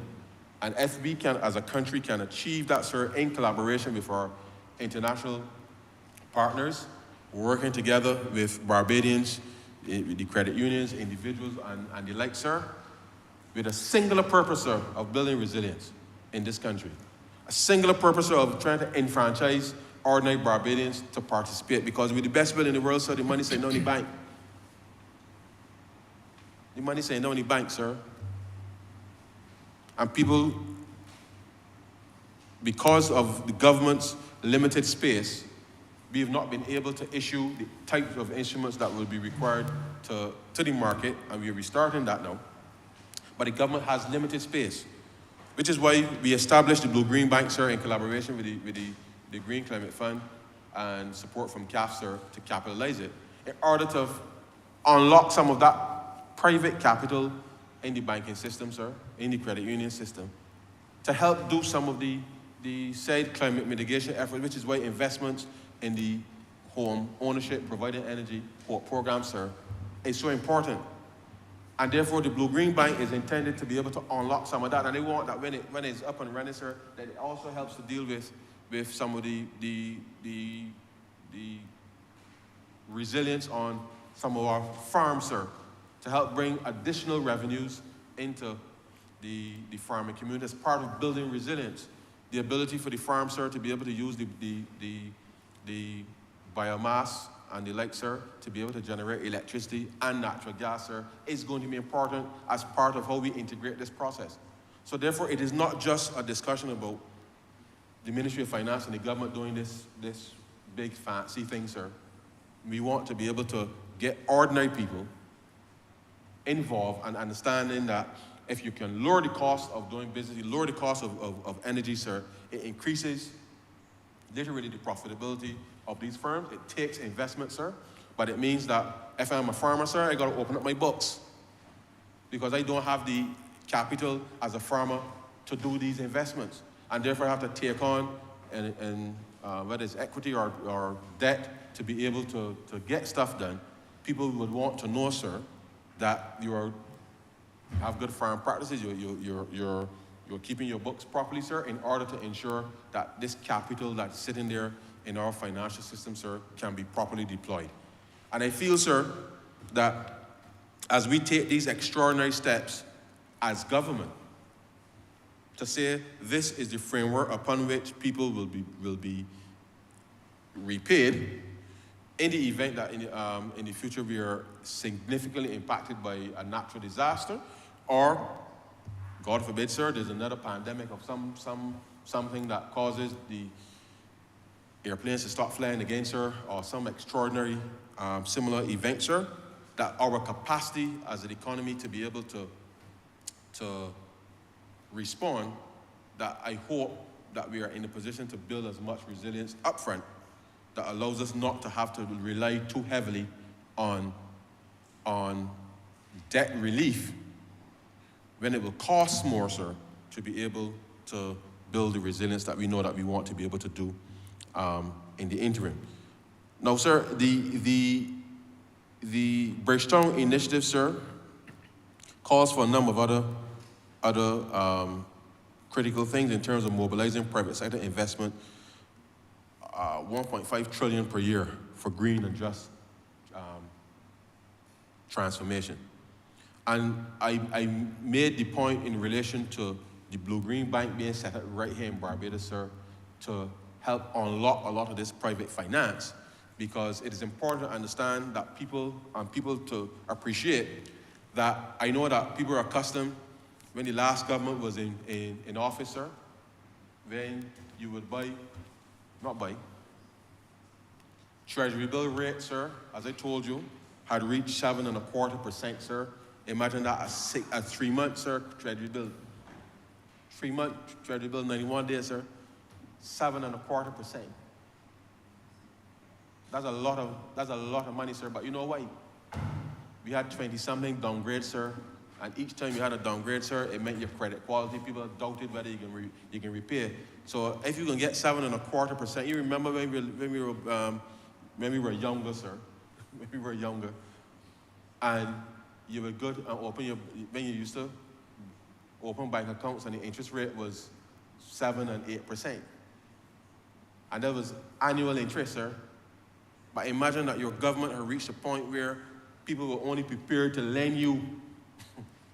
And if we can, as a country, can achieve that, sir, in collaboration with our international partners, working together with Barbadians, with the credit unions, individuals, and the like, sir, with a singular purpose, sir, of building resilience in this country. A singular purpose, sir, of trying to enfranchise ordinary Barbadians to participate, because we're the best bill in the world, sir. The money say no in the bank. The money say no in the bank, sir. And people, because of the government's limited space, we have not been able to issue the types of instruments that will be required to the market, and we are restarting that now. But the government has limited space, which is why we established the Blue-Green Bank, sir, in collaboration with the Green Climate Fund and support from CAF, sir, to capitalize it, in order to unlock some of that private capital in the banking system, sir, in the credit union system, to help do some of the said climate mitigation effort, which is why investments in the home ownership, providing energy program, sir, is so important. And therefore, the Blue-Green Bank is intended to be able to unlock some of that. And they want that when it's up and running, sir, that it also helps to deal with some of the resilience on some of our farms, sir, to help bring additional revenues into the farming community as part of building resilience. The ability for the farm, sir, to be able to use the biomass and the like, sir, to be able to generate electricity and natural gas, sir, is going to be important as part of how we integrate this process. So therefore, it is not just a discussion about the Ministry of Finance and the government doing this big fancy thing, sir. We want to be able to get ordinary people involved and understanding that if you can lower the cost of doing business, you lower the cost of energy, sir, it increases literally the profitability of these firms. It takes investment, sir, but it means that if I'm a farmer, sir, I got to open up my books because I don't have the capital as a farmer to do these investments, and therefore I have to take on whether it's equity or debt to be able to get stuff done. People would want to know, sir, that you have good farm practices, you're keeping your books properly, sir, in order to ensure that this capital that's sitting there in our financial system, sir, can be properly deployed. And I feel, sir, that as we take these extraordinary steps as government to say this is the framework upon which people will be repaid in the event that in the future we are significantly impacted by a natural disaster, or, God forbid, sir, there's another pandemic of something that causes the airplanes to stop flying again, sir, or some extraordinary similar event, sir, that our capacity as an economy to be able to respond, that I hope that we are in a position to build as much resilience upfront that allows us not to have to rely too heavily on debt relief when it will cost more, sir, to be able to build the resilience that we know that we want to be able to do in the interim. Now, sir, the Bridgetown initiative, sir, calls for a number of other critical things in terms of mobilizing private sector investment, 1.5 trillion per year for green and just transformation. And I made the point in relation to the Blue-Green Bank being set up right here in Barbados, sir, to help unlock a lot of this private finance, because it is important to understand that people to appreciate that. I know that people are accustomed, when the last government was in office, sir, when you would Treasury bill rate, sir, as I told you, had reached 7.25%, sir. Imagine that at 3 months, sir, Treasury bill. 3 months, Treasury bill, 91 days, sir. 7.25%. That's a lot of money, sir. But you know what? We had 20-something downgrade, sir. And each time you had a downgrade, sir, it meant your credit quality. People doubted whether you can repay. So if you can get 7.25%, you remember when we were younger, sir. When we were younger, and you were good and when you used to open bank accounts and the interest rate was 7 and 8%. And that was annual interest, sir. But imagine that your government had reached a point where people were only prepared to lend you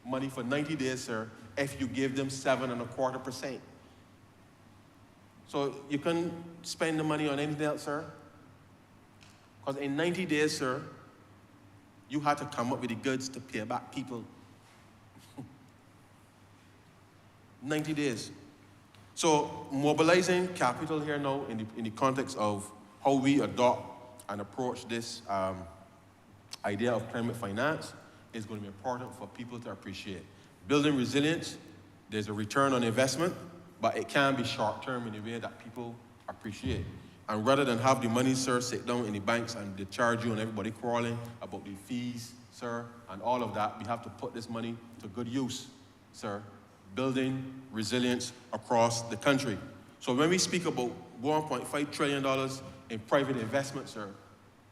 money for 90 days, sir, if you give them 7.25%. So you couldn't spend the money on anything else, sir. Because in 90 days, sir, you had to come up with the goods to pay back people. 90 days. So mobilizing capital here now in the context of how we adopt and approach this idea of climate finance is going to be important for people to appreciate. Building resilience, there's a return on investment, but it can be short-term in a way that people appreciate. And rather than have the money, sir, sit down in the banks and they charge you and everybody quarreling about the fees, sir, and all of that, we have to put this money to good use, sir, building resilience across the country. So when we speak about $1.5 trillion in private investment, sir,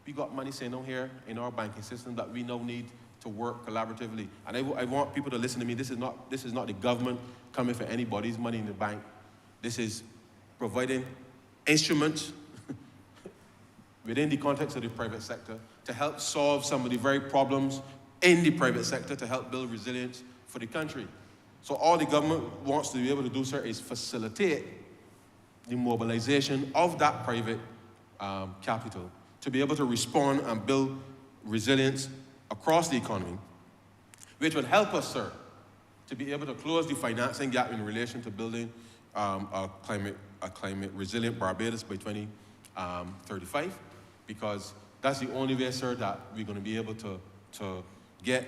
we got money sitting down here in our banking system that we now need to work collaboratively. And I want people to listen to me. This is not the government coming for anybody's money in the bank. This is providing instruments within the context of the private sector to help solve some of the very problems in the private sector to help build resilience for the country. So all the government wants to be able to do, sir, is facilitate the mobilization of that private capital to be able to respond and build resilience across the economy, which would help us, sir, to be able to close the financing gap in relation to building a climate resilient Barbados by 2035, because that's the only way, sir, that we're going to be able to get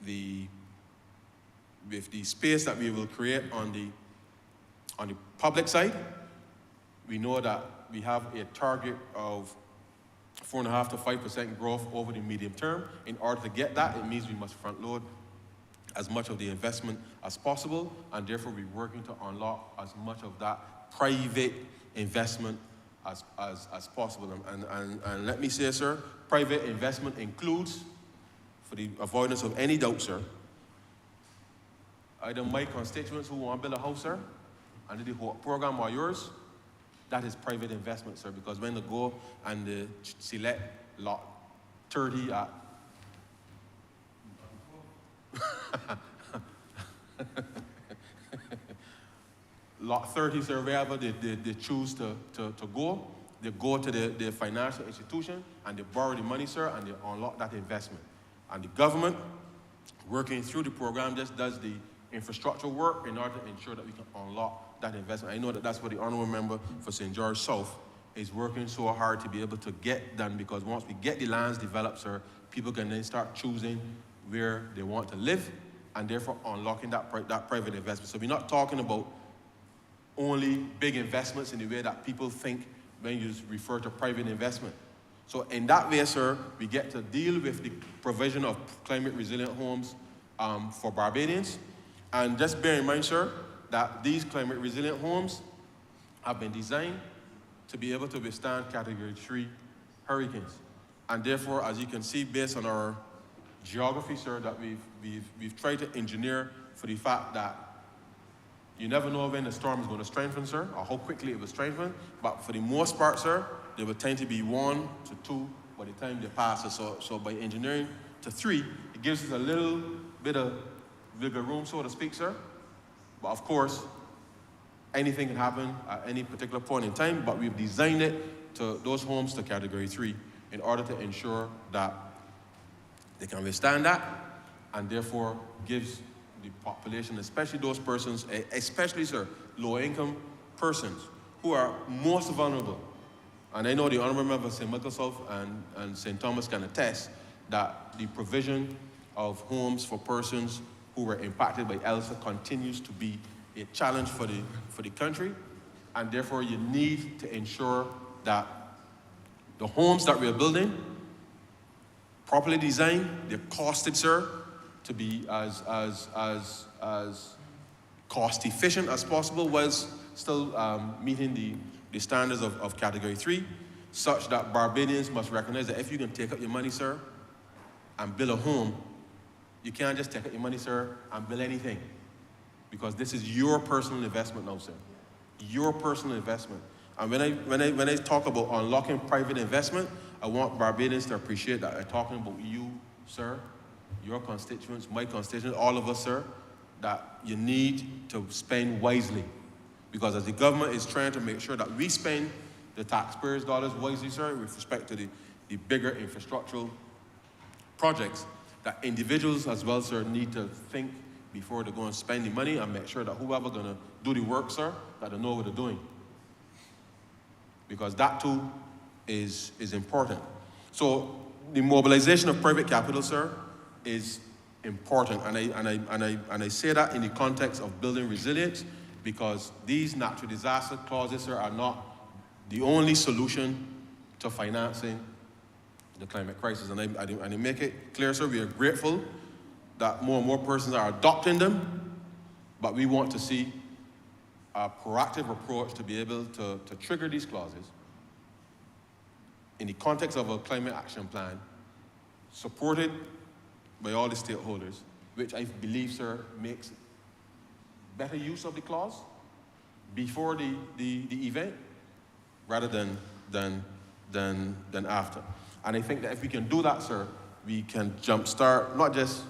with the space that we will create on the public side, we know that we have a target of 4.5% to 5% growth over the medium term. In order to get that, it means we must front load as much of the investment as possible, and therefore we're working to unlock as much of that private investment as possible. And let me say, sir, private investment includes, for the avoidance of any doubt, sir, either my constituents who want to build a house, sir, under the program or yours, that is private investment, sir, because when they go and they select lot 30 at lot 30, sir, wherever they choose to go, they go to the financial institution and they borrow the money, sir, and they unlock that investment. And the government, working through the program, just does the infrastructure work in order to ensure that we can unlock that investment. I know that that's what the Honourable Member for St. George South is working so hard to be able to get done, because once we get the lands developed, sir, people can then start choosing where they want to live and therefore unlocking that private investment. So we're not talking about only big investments in the way that people think when you refer to private investment. So in that way, sir, we get to deal with the provision of climate resilient homes for Barbadians. And just bear in mind, sir, that these climate resilient homes have been designed to be able to withstand Category 3 hurricanes. And therefore, as you can see, based on our geography, sir, that we've tried to engineer for the fact that you never know when the storm is going to strengthen, sir, or how quickly it will strengthen. But for the most part, sir, they will tend to be 1 to 2 by the time they pass. So by engineering to 3, it gives us a little bit of wiggle room, so to speak, sir. But of course, anything can happen at any particular point in time, but we've designed it to those homes to Category 3 in order to ensure that they can withstand that, and therefore gives the population, especially those persons, especially, sir, low-income persons who are most vulnerable. And I know the Honourable Member of St. Michael South and St. Thomas can attest that the provision of homes for persons who were impacted by ELSA continues to be a challenge for the country, and therefore you need to ensure that the homes that we're building, properly designed, they're costed, sir, to be as cost efficient as possible, whilst still meeting the standards of Category 3, such that Barbadians must recognize that if you can take out your money, sir, and build a home, you can't just take out your money, sir, and build anything. Because this is your personal investment now, sir. Your personal investment. And when I talk about unlocking private investment, I want Barbadians to appreciate that I'm talking about you, sir, your constituents, my constituents, all of us, sir, that you need to spend wisely. Because as the government is trying to make sure that we spend the taxpayers' dollars wisely, sir, with respect to the bigger infrastructural projects, that individuals as well, sir, need to think before they go and spend the money and make sure that whoever's going to do the work, sir, that they know what they're doing. Because that too is important. So the mobilization of private capital, sir, is important. And I say that in the context of building resilience, because these natural disaster clauses, sir, are not the only solution to financing the climate crisis. And I make it clear, sir, we are grateful that more and more persons are adopting them, but we want to see a proactive approach to be able to trigger these clauses in the context of a climate action plan supported by all the stakeholders, which I believe, sir, makes better use of the clause before the event rather than after. And I think that if we can do that, sir, we can jumpstart not just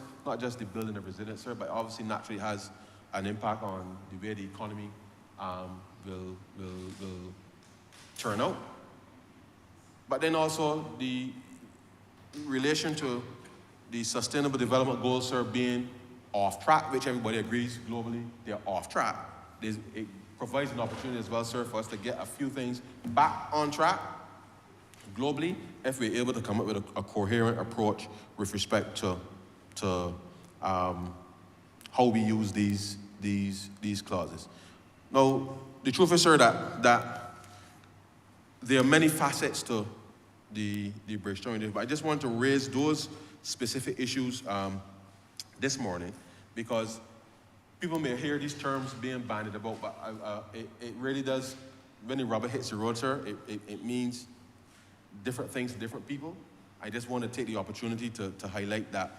the building of resilience, sir, but obviously naturally has an impact on the way the economy will turn out. But then also the relation to the Sustainable Development Goals, sir, being off track, which everybody agrees globally they're off track. It provides an opportunity as well, sir, for us to get a few things back on track globally if we're able to come up with a coherent approach with respect to how we use these clauses. Now, the truth is, sir, that there are many facets to the bridge termination, but I just want to raise those specific issues this morning, because people may hear these terms being bandied about, but it really does, when the rubber hits the road, sir, it means different things to different people. I just want to take the opportunity to highlight that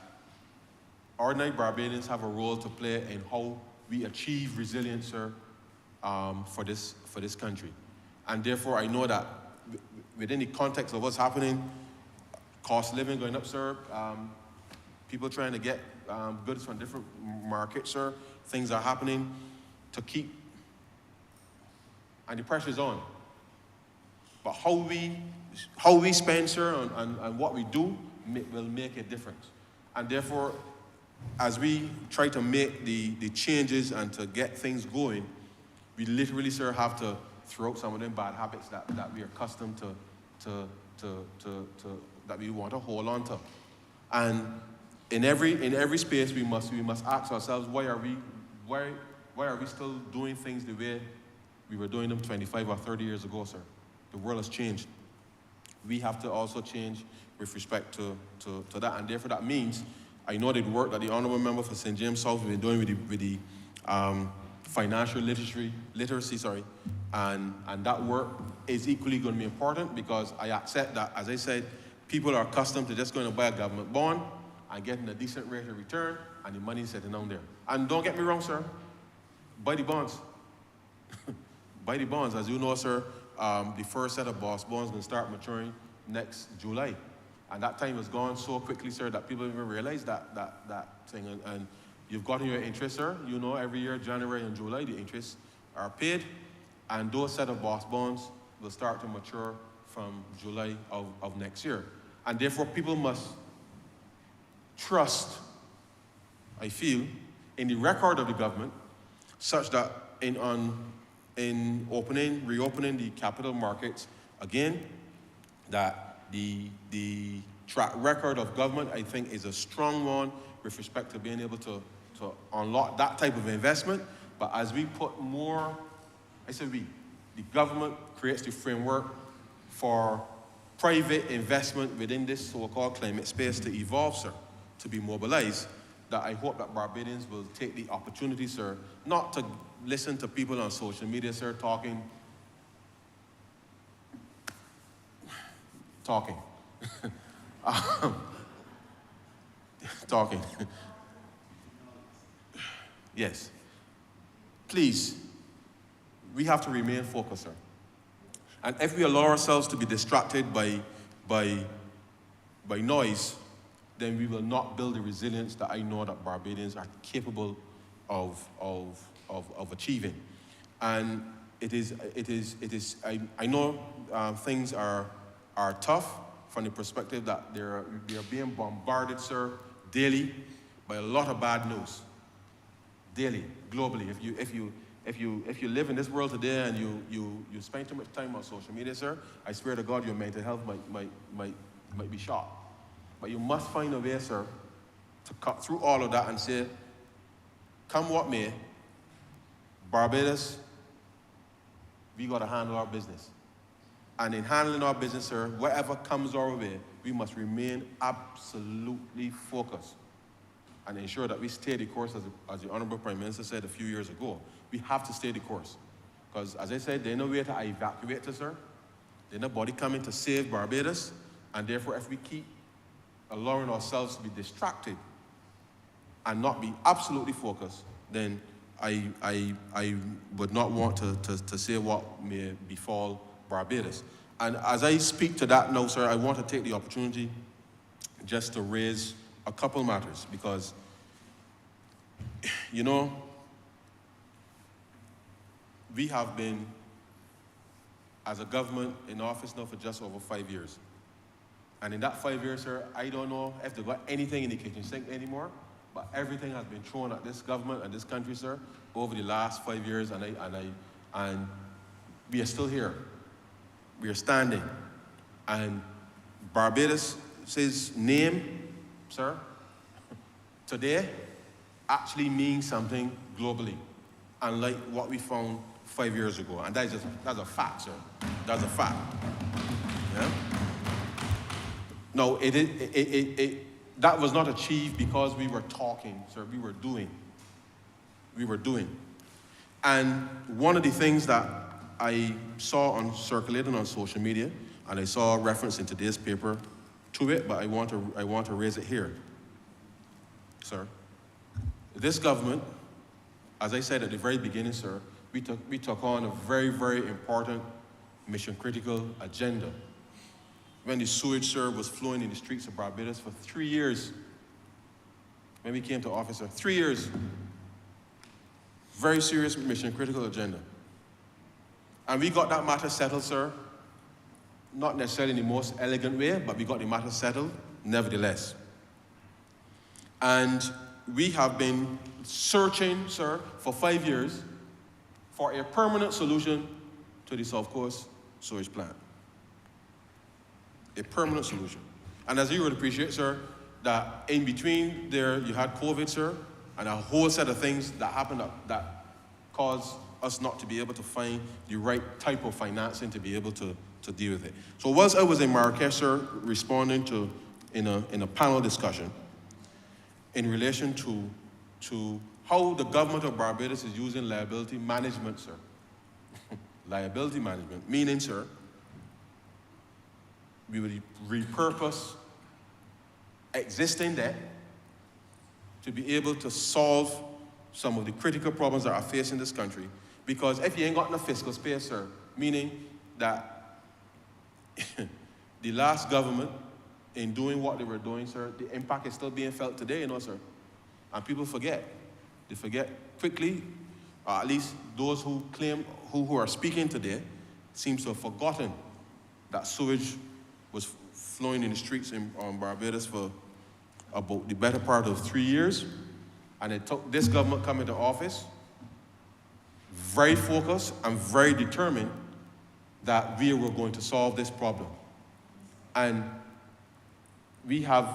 ordinary Barbadians have a role to play in how we achieve resilience, sir, for this country. And therefore, I know that within the context of what's happening, cost of living going up, sir, people trying to get goods from different markets, sir, things are happening to keep, and the pressure's on. But how we spend, sir, and what we do will make a difference. And therefore, as we try to make the changes and to get things going, we literally, sir, have to throw out some of them bad habits that we are accustomed to that we want to hold on to. And in every space, we must ask ourselves, why are we still doing things the way we were doing them 25 or 30 years ago, sir? The world has changed. We have to also change with respect to that, and therefore that means, I know the work that the Honourable Member for St. James South has been doing with the financial literacy, and that work is equally going to be important, because I accept that, as I said, people are accustomed to just going to buy a government bond and getting a decent rate of return, and the money is sitting down there. And don't get me wrong, sir, buy the bonds. Buy the bonds. As you know, sir, the first set of boss bonds will start maturing next July. And that time has gone so quickly, sir, that people even realize that thing. And you've gotten your interest, sir. You know, every year, January and July, the interests are paid. And those set of boss bonds will start to mature from July of next year. And therefore, people must trust, I feel, in the record of the government, such that in reopening the capital markets again, that the track record of government, I think, is a strong one with respect to being able to unlock that type of investment. But as we put more, I say we, the government creates the framework for private investment within this so-called climate space to evolve, sir, to be mobilized, that I hope that Barbadians will take the opportunity, sir, not to listen to people on social media, sir, talking. Talking. Yes. Please, we have to remain focused, sir. And if we allow ourselves to be distracted by noise, then we will not build the resilience that I know that Barbadians are capable of achieving. And I know things are tough from the perspective that we are being bombarded, sir, daily by a lot of bad news. Daily, globally. If you live in this world today and you spend too much time on social media, sir, I swear to God, your mental health might be shot. But you must find a way, sir, to cut through all of that and say, come what may, Barbados, we got to handle our business. And in handling our business, sir, whatever comes our way, we must remain absolutely focused and ensure that we stay the course, as the Honourable Prime Minister said a few years ago. We have to stay the course. Because, as I said, there's no way to evacuate us, sir. There's nobody coming to save Barbados. And therefore, if we keep allowing ourselves to be distracted and not be absolutely focused, then I would not want to say what may befall Barbados. And as I speak to that now, sir, I want to take the opportunity just to raise a couple matters, because, you know, we have been, as a government, in office now for just over 5 years. And in that 5 years, sir, I don't know if they've got anything in the kitchen sink anymore, but everything has been thrown at this government and this country, sir, over the last 5 years, and we are still here. We are standing. And Barbados' name, sir, today actually means something globally, unlike what we found 5 years ago. And that's a fact, sir. That's a fact. Yeah? No, that was not achieved because we were talking, sir. We were doing. We were doing. And one of the things that I saw circulating on social media, and I saw a reference in today's paper to it, but I want to raise it here, sir. This government, as I said at the very beginning, sir, we took on a very, very important mission-critical agenda. When the sewage, sir, was flowing in the streets of Barbados for 3 years, when we came to office, sir, 3 years. Very serious mission-critical agenda. And we got that matter settled, sir, not necessarily in the most elegant way, but we got the matter settled nevertheless. And we have been searching, sir, for 5 years for a permanent solution to the South Coast sewage plant. A permanent solution. And as you would appreciate, sir, that in between there you had COVID, sir, and a whole set of things that happened that caused us not to be able to find the right type of financing to be able to deal with it. So whilst I was in Marrakesh, sir, responding to in a panel discussion in relation to how the government of Barbados is using liability management, sir. Liability management, meaning, sir, we would repurpose existing debt to be able to solve some of the critical problems that are facing this country. Because if you ain't got enough fiscal space, sir, meaning that the last government, in doing what they were doing, sir, the impact is still being felt today, you know, sir. And people forget. They forget quickly, or at least those who claim, who are speaking today, seems to have forgotten that sewage was flowing in the streets on Barbados for about the better part of 3 years. And it took this government coming to office, very focused and very determined that we were going to solve this problem. And we have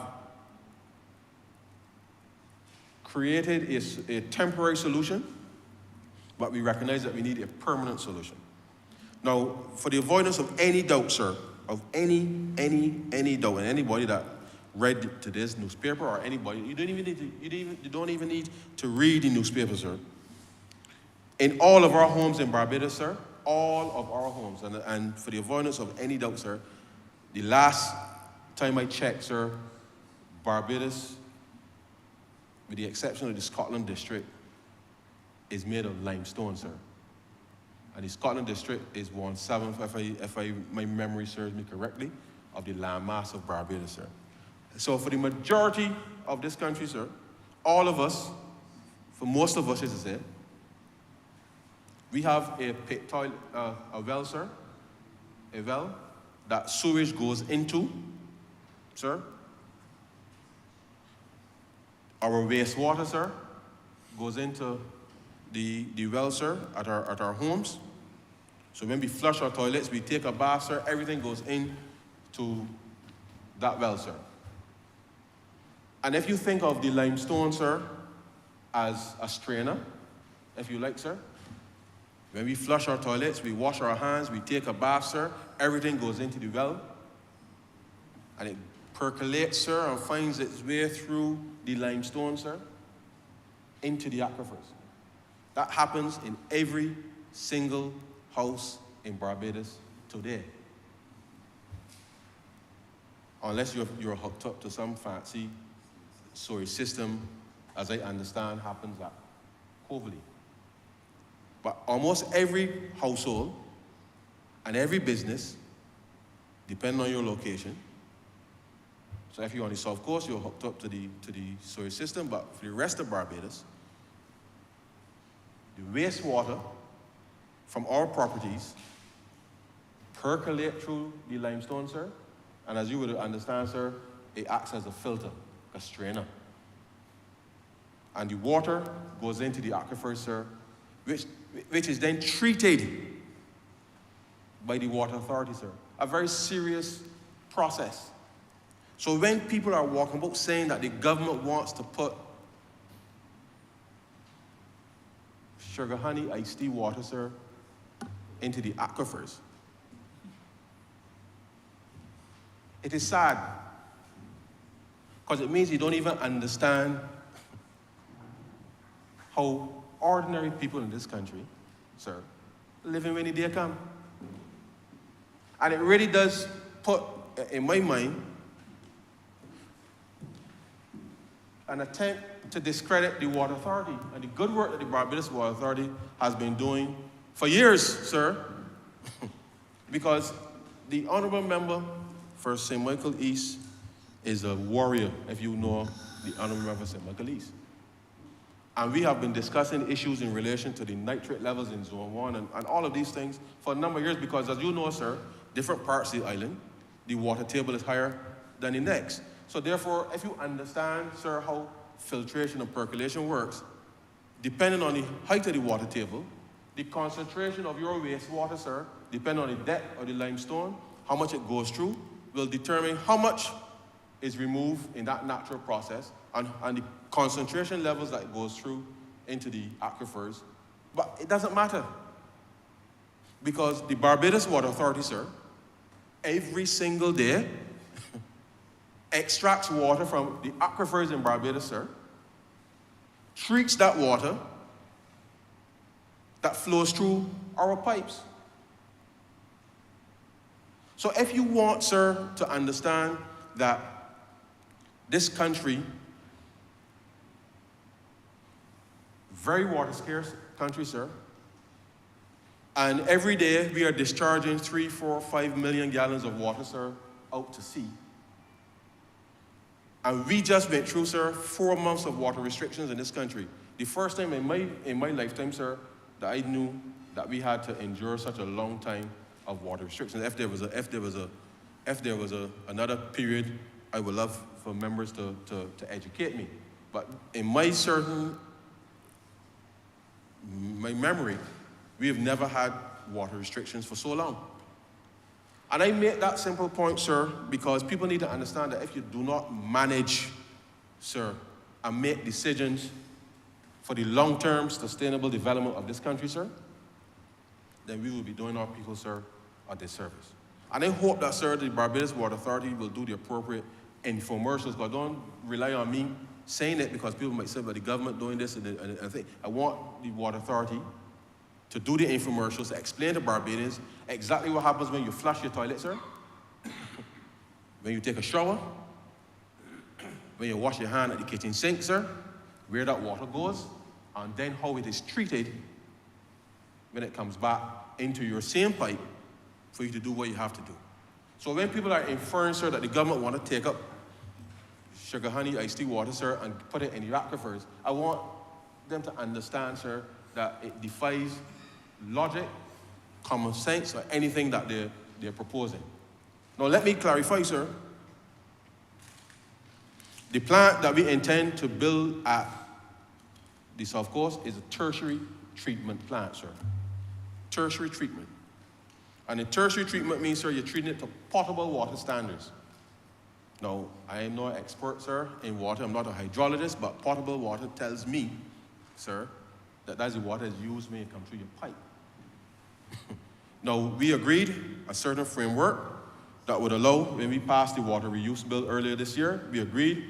created a temporary solution, but we recognize that we need a permanent solution. Now, for the avoidance of any doubt, sir, of any doubt, and anybody that read today's newspaper or anybody, you don't even need to read the newspaper, sir. In all of our homes in Barbados, sir, all of our homes, and for the avoidance of any doubt, sir, the last time I checked, sir, Barbados, with the exception of the Scotland district, is made of limestone, sir. And the Scotland district is 1/7, if my memory serves me correctly, of the landmass of Barbados, sir. So for the majority of this country, sir, all of us, for most of us, as I said, we have a pit toilet, a well, sir, a well that sewage goes into, sir. Our wastewater, sir, goes into the well, sir, at our homes. So when we flush our toilets, we take a bath, sir, everything goes into that well, sir. And if you think of the limestone, sir, as a strainer, if you like, sir, when we flush our toilets, we wash our hands, we take a bath, sir, everything goes into the well, and it percolates, sir, and finds its way through the limestone, sir, into the aquifers. That happens in every single house in Barbados today. Unless you're hooked up to some fancy sewage system, as I understand, happens at Coverley. But almost every household and every business, depending on your location, so if you're on the South Coast, you're hooked up to the sewage system, but for the rest of Barbados, the wastewater from our properties percolate through the limestone, sir, and as you would understand, sir, it acts as a filter, a strainer. And the water goes into the aquifers, sir, which is then treated by the water authority, sir. A very serious process. So when people are walking about saying that the government wants to put sugar honey, iced tea water, sir, into the aquifers. It is sad, because it means you don't even understand how ordinary people in this country, sir, live in when the day come. And it really does put, in my mind, an attempt to discredit the Water Authority and the good work that the Barbados Water Authority has been doing for years, sir. Because the Honourable Member for St. Michael East is a warrior, if you know the Honourable Member for St. Michael East. And we have been discussing issues in relation to the nitrate levels in Zone 1 and all of these things for a number of years because, as you know, sir, different parts of the island, the water table is higher than the next. So therefore, if you understand, sir, how filtration and percolation works, depending on the height of the water table, the concentration of your wastewater, sir, depending on the depth of the limestone, how much it goes through, will determine how much is removed in that natural process and the concentration levels that it goes through into the aquifers. But it doesn't matter because the Barbados Water Authority, sir, every single day extracts water from the aquifers in Barbados, sir, treats that water that flows through our pipes. So if you want, sir, to understand that this country, very water scarce country, sir, and every day we are discharging 3, 4, 5 million gallons of water, sir, out to sea. And we just went through, sir, 4 months of water restrictions in this country. The first time in my lifetime, sir, that I knew that we had to endure such a long time of water restrictions. If there was another period, I would love for members to educate me. But in my memory, we have never had water restrictions for so long. And I make that simple point, sir, because people need to understand that if you do not manage, sir, and make decisions for the long-term sustainable development of this country, sir, then we will be doing our people, sir, a disservice. And I hope that, sir, the Barbados Water Authority will do the appropriate infomercials, but don't rely on me saying it because people might say, but the government doing this and thing. I want the Water Authority to do the infomercials, to explain to Barbadians exactly what happens when you flush your toilet, sir, when you take a shower, when you wash your hand at the kitchen sink, sir, where that water goes, and then how it is treated when it comes back into your same pipe for you to do what you have to do. So when people are inferring, sir, that the government want to take up sugar honey, iced tea water, sir, and put it in the aquifers, I want them to understand, sir, that it defies logic, common sense, or anything that they're proposing. Now let me clarify, sir. The plant that we intend to build at the South Coast is a tertiary treatment plant, sir. Tertiary treatment. And the tertiary treatment means, sir, you're treating it to potable water standards. Now, I am no expert, sir, in water. I'm not a hydrologist, but potable water tells me, sir, that that's the water that's used when it comes through your pipe. Now, we agreed a certain framework that would allow, when we passed the water reuse bill earlier this year, we agreed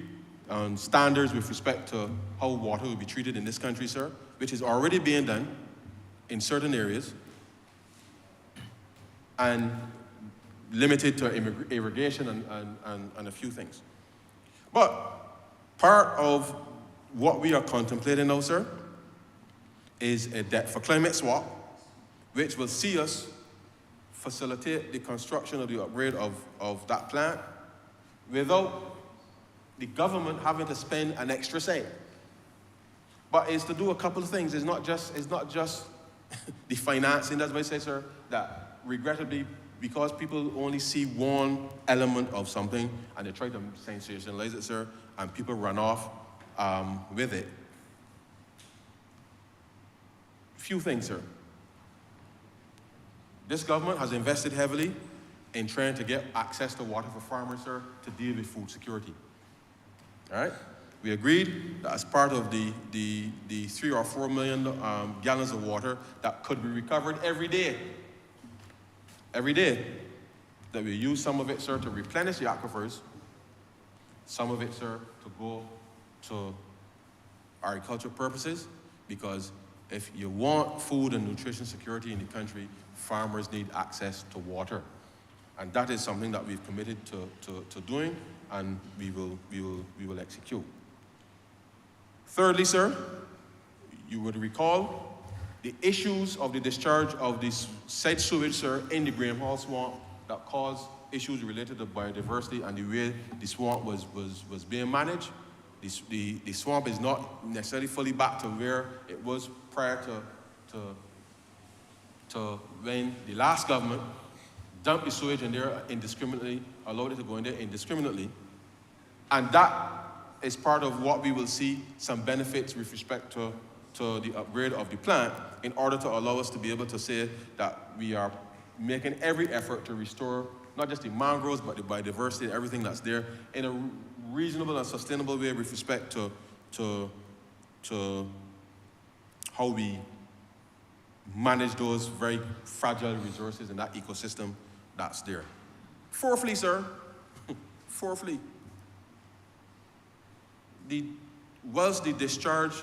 on standards with respect to how water will be treated in this country, sir, which is already being done in certain areas and limited to irrigation and a few things. But part of what we are contemplating now, sir, is a debt for climate swap, which will see us facilitate the construction of the upgrade of that plant without the government having to spend an extra cent. But it's to do a couple of things. It's not just the financing, that's why I say, sir, that regrettably, because people only see one element of something and they try to sensationalize it, sir, and people run off with it. Few things, sir. This government has invested heavily in trying to get access to water for farmers, sir, to deal with food security. All right? We agreed that as part of the 3 or 4 million gallons of water that could be recovered every day, that we use some of it, sir, to replenish the aquifers, some of it, sir, to go to agricultural purposes, because if you want food and nutrition security in the country, farmers need access to water. And that is something that we've committed to doing, and we will execute. Thirdly, sir, you would recall the issues of the discharge of this said sewage, sir, in the Graham Hall swamp that caused issues related to biodiversity and the way the swamp was being managed. The swamp is not necessarily fully back to where it was prior to when the last government dumped the sewage in there indiscriminately, allowed it to go in there indiscriminately. And that is part of what we will see some benefits with respect to the upgrade of the plant, in order to allow us to be able to say that we are making every effort to restore not just the mangroves, but the biodiversity and everything that's there in a reasonable and sustainable way with respect to how we manage those very fragile resources in that ecosystem that's there. Fourthly, sir, whilst the discharge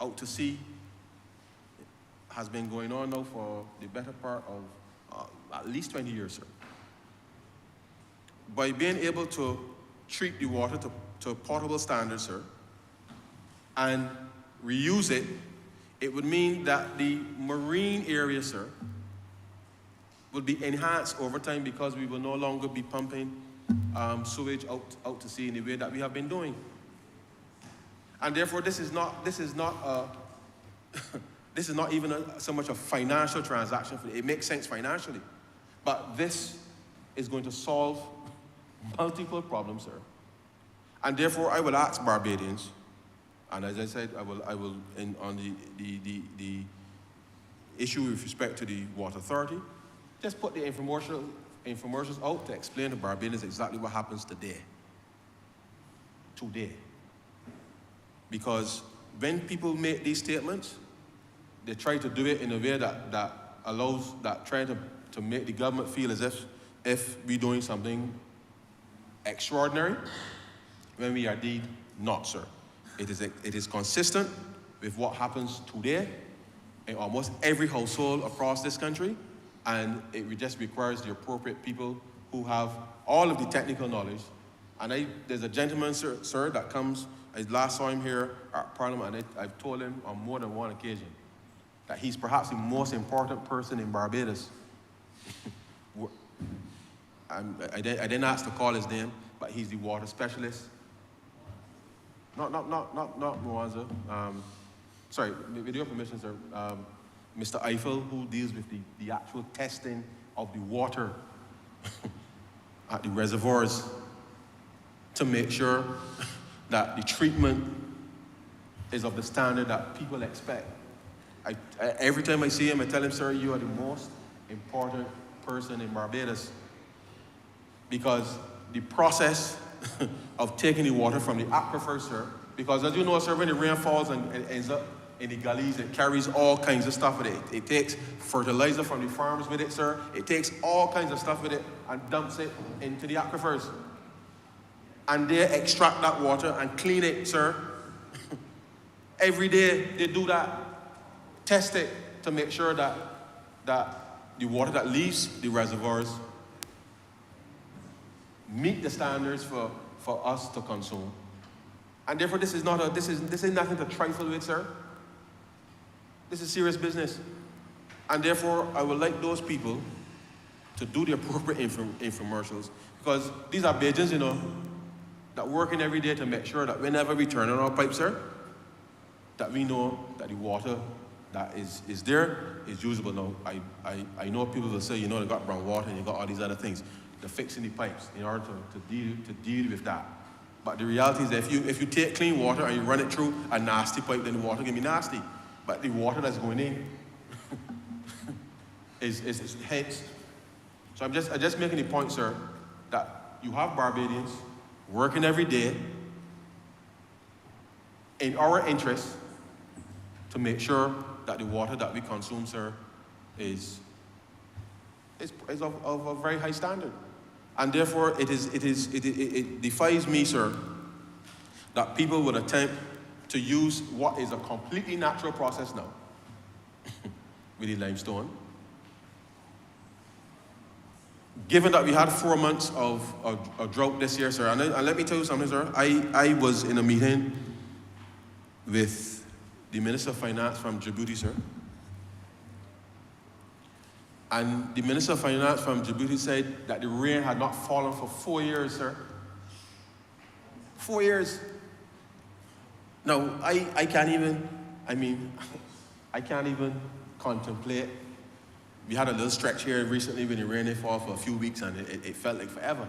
out to sea has been going on now for the better part of at least 20 years, sir, by being able to treat the water to potable standards, sir, and reuse it, it would mean that the marine area, sir, will be enhanced over time, because we will no longer be pumping sewage out to sea in the way that we have been doing. And therefore, this is not even so much a financial transaction. It makes sense financially, but this is going to solve multiple problems, sir. And therefore, I will ask Barbadians, and as I said, I will on the issue with respect to the Water Authority, just put the infomercials out to explain to Barbadians exactly what happens today. Because when people make these statements, they try to do it in a way that trying to make the government feel as if we're doing something extraordinary, when we are indeed not, sir. It is consistent with what happens today in almost every household across this country, and it just requires the appropriate people who have all of the technical knowledge. And there's a gentleman, sir, that comes. I last saw him here at Parliament, and I've told him on more than one occasion that he's perhaps the most important person in Barbados. I didn't ask to call his name, but he's the water specialist. Not Mwanza. Sorry, with your permission, sir. Mr. Eiffel, who deals with the actual testing of the water at the reservoirs to make sure that the treatment is of the standard that people expect. Every time I see him, I tell him, sir, you are the most important person in Barbados, because the process of taking the water from the aquifer, sir, because as you know, sir, when the rain falls and it ends up in the gullies, it carries all kinds of stuff with it. It takes fertilizer from the farms with it, sir. It takes all kinds of stuff with it and dumps it into the aquifers. And they extract that water and clean it, sir. Every day they do that. Test it to make sure that the water that leaves the reservoirs meet the standards for us to consume. And therefore, this is nothing to trifle with, sir. This is serious business. And therefore, I would like those people to do the appropriate infomercials, because these are Bajans, you know, that working every day to make sure that whenever we turn on our pipes, sir, that we know that the water that is there is usable. Now, I know people will say, you know, they got brown water and you got all these other things. They're fixing the pipes in order to deal with that. But the reality is that if you take clean water and you run it through a nasty pipe, then the water can be nasty. But the water that's going in is hence. So I'm just making the point, sir, that you have Barbadians working every day in our interest to make sure that the water that we consume, sir, is of a very high standard. And therefore, it defies me, sir, that people would attempt to use what is a completely natural process now with the limestone. Given that we had 4 months of a drought this year, sir, and let me tell you something, sir, I was in a meeting with the Minister of Finance from Djibouti, sir. And the Minister of Finance from Djibouti said that the rain had not fallen for 4 years, sir. 4 years. Now, I can't even contemplate. We had a little stretch here recently when the rain didn't fall for a few weeks and it felt like forever.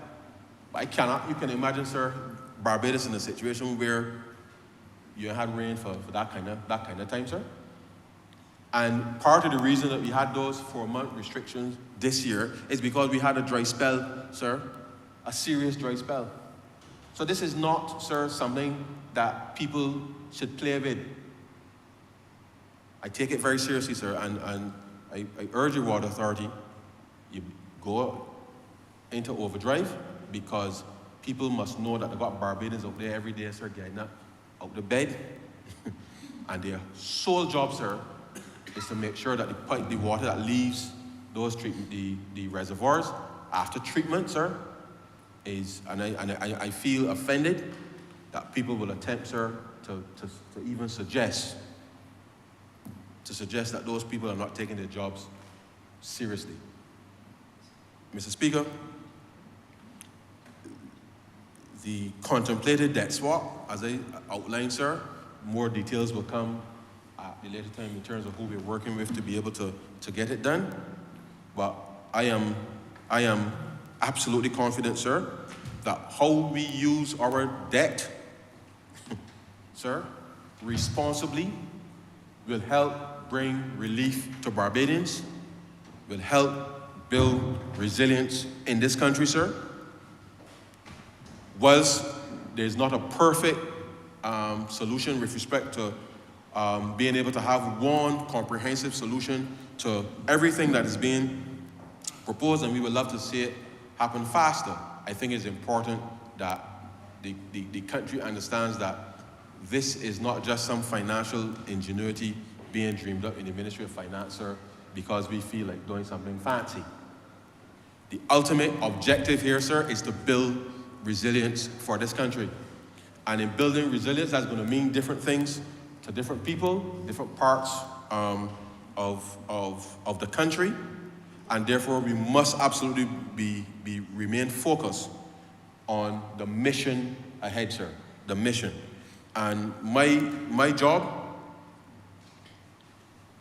But you can imagine, sir, Barbados in a situation where you had rain for that kind of time, sir. And part of the reason that we had those 4-month restrictions this year is because we had a dry spell, sir, a serious dry spell. So this is not, sir, something that people should play with. I take it very seriously, sir, and I urge the Water Authority, you go into overdrive, because people must know that they've got Barbadians out there every day, sir, getting up out the bed, and their sole job, sir, is to make sure that the water that leaves those the reservoirs after treatment, sir, is, and I feel offended that people will attempt, sir, to even suggest that those people are not taking their jobs seriously. Mr. Speaker, the contemplated debt swap, as I outlined, sir, more details will come at the later time in terms of who we're working with to be able to get it done. But I am absolutely confident, sir, that how we use our debt, sir, responsibly, will help bring relief to Barbadians, will help build resilience in this country, sir. Whilst there's not a perfect solution with respect to being able to have one comprehensive solution to everything that is being proposed, and we would love to see it happen faster, I think it's important that the country understands that this is not just some financial ingenuity being dreamed up in the Ministry of Finance, sir, because we feel like doing something fancy. The ultimate objective here, sir, is to build resilience for this country. And in building resilience, that's going to mean different things to different people, different parts of the country. And therefore, we must absolutely remain focused on the mission ahead, sir, the mission. And my job,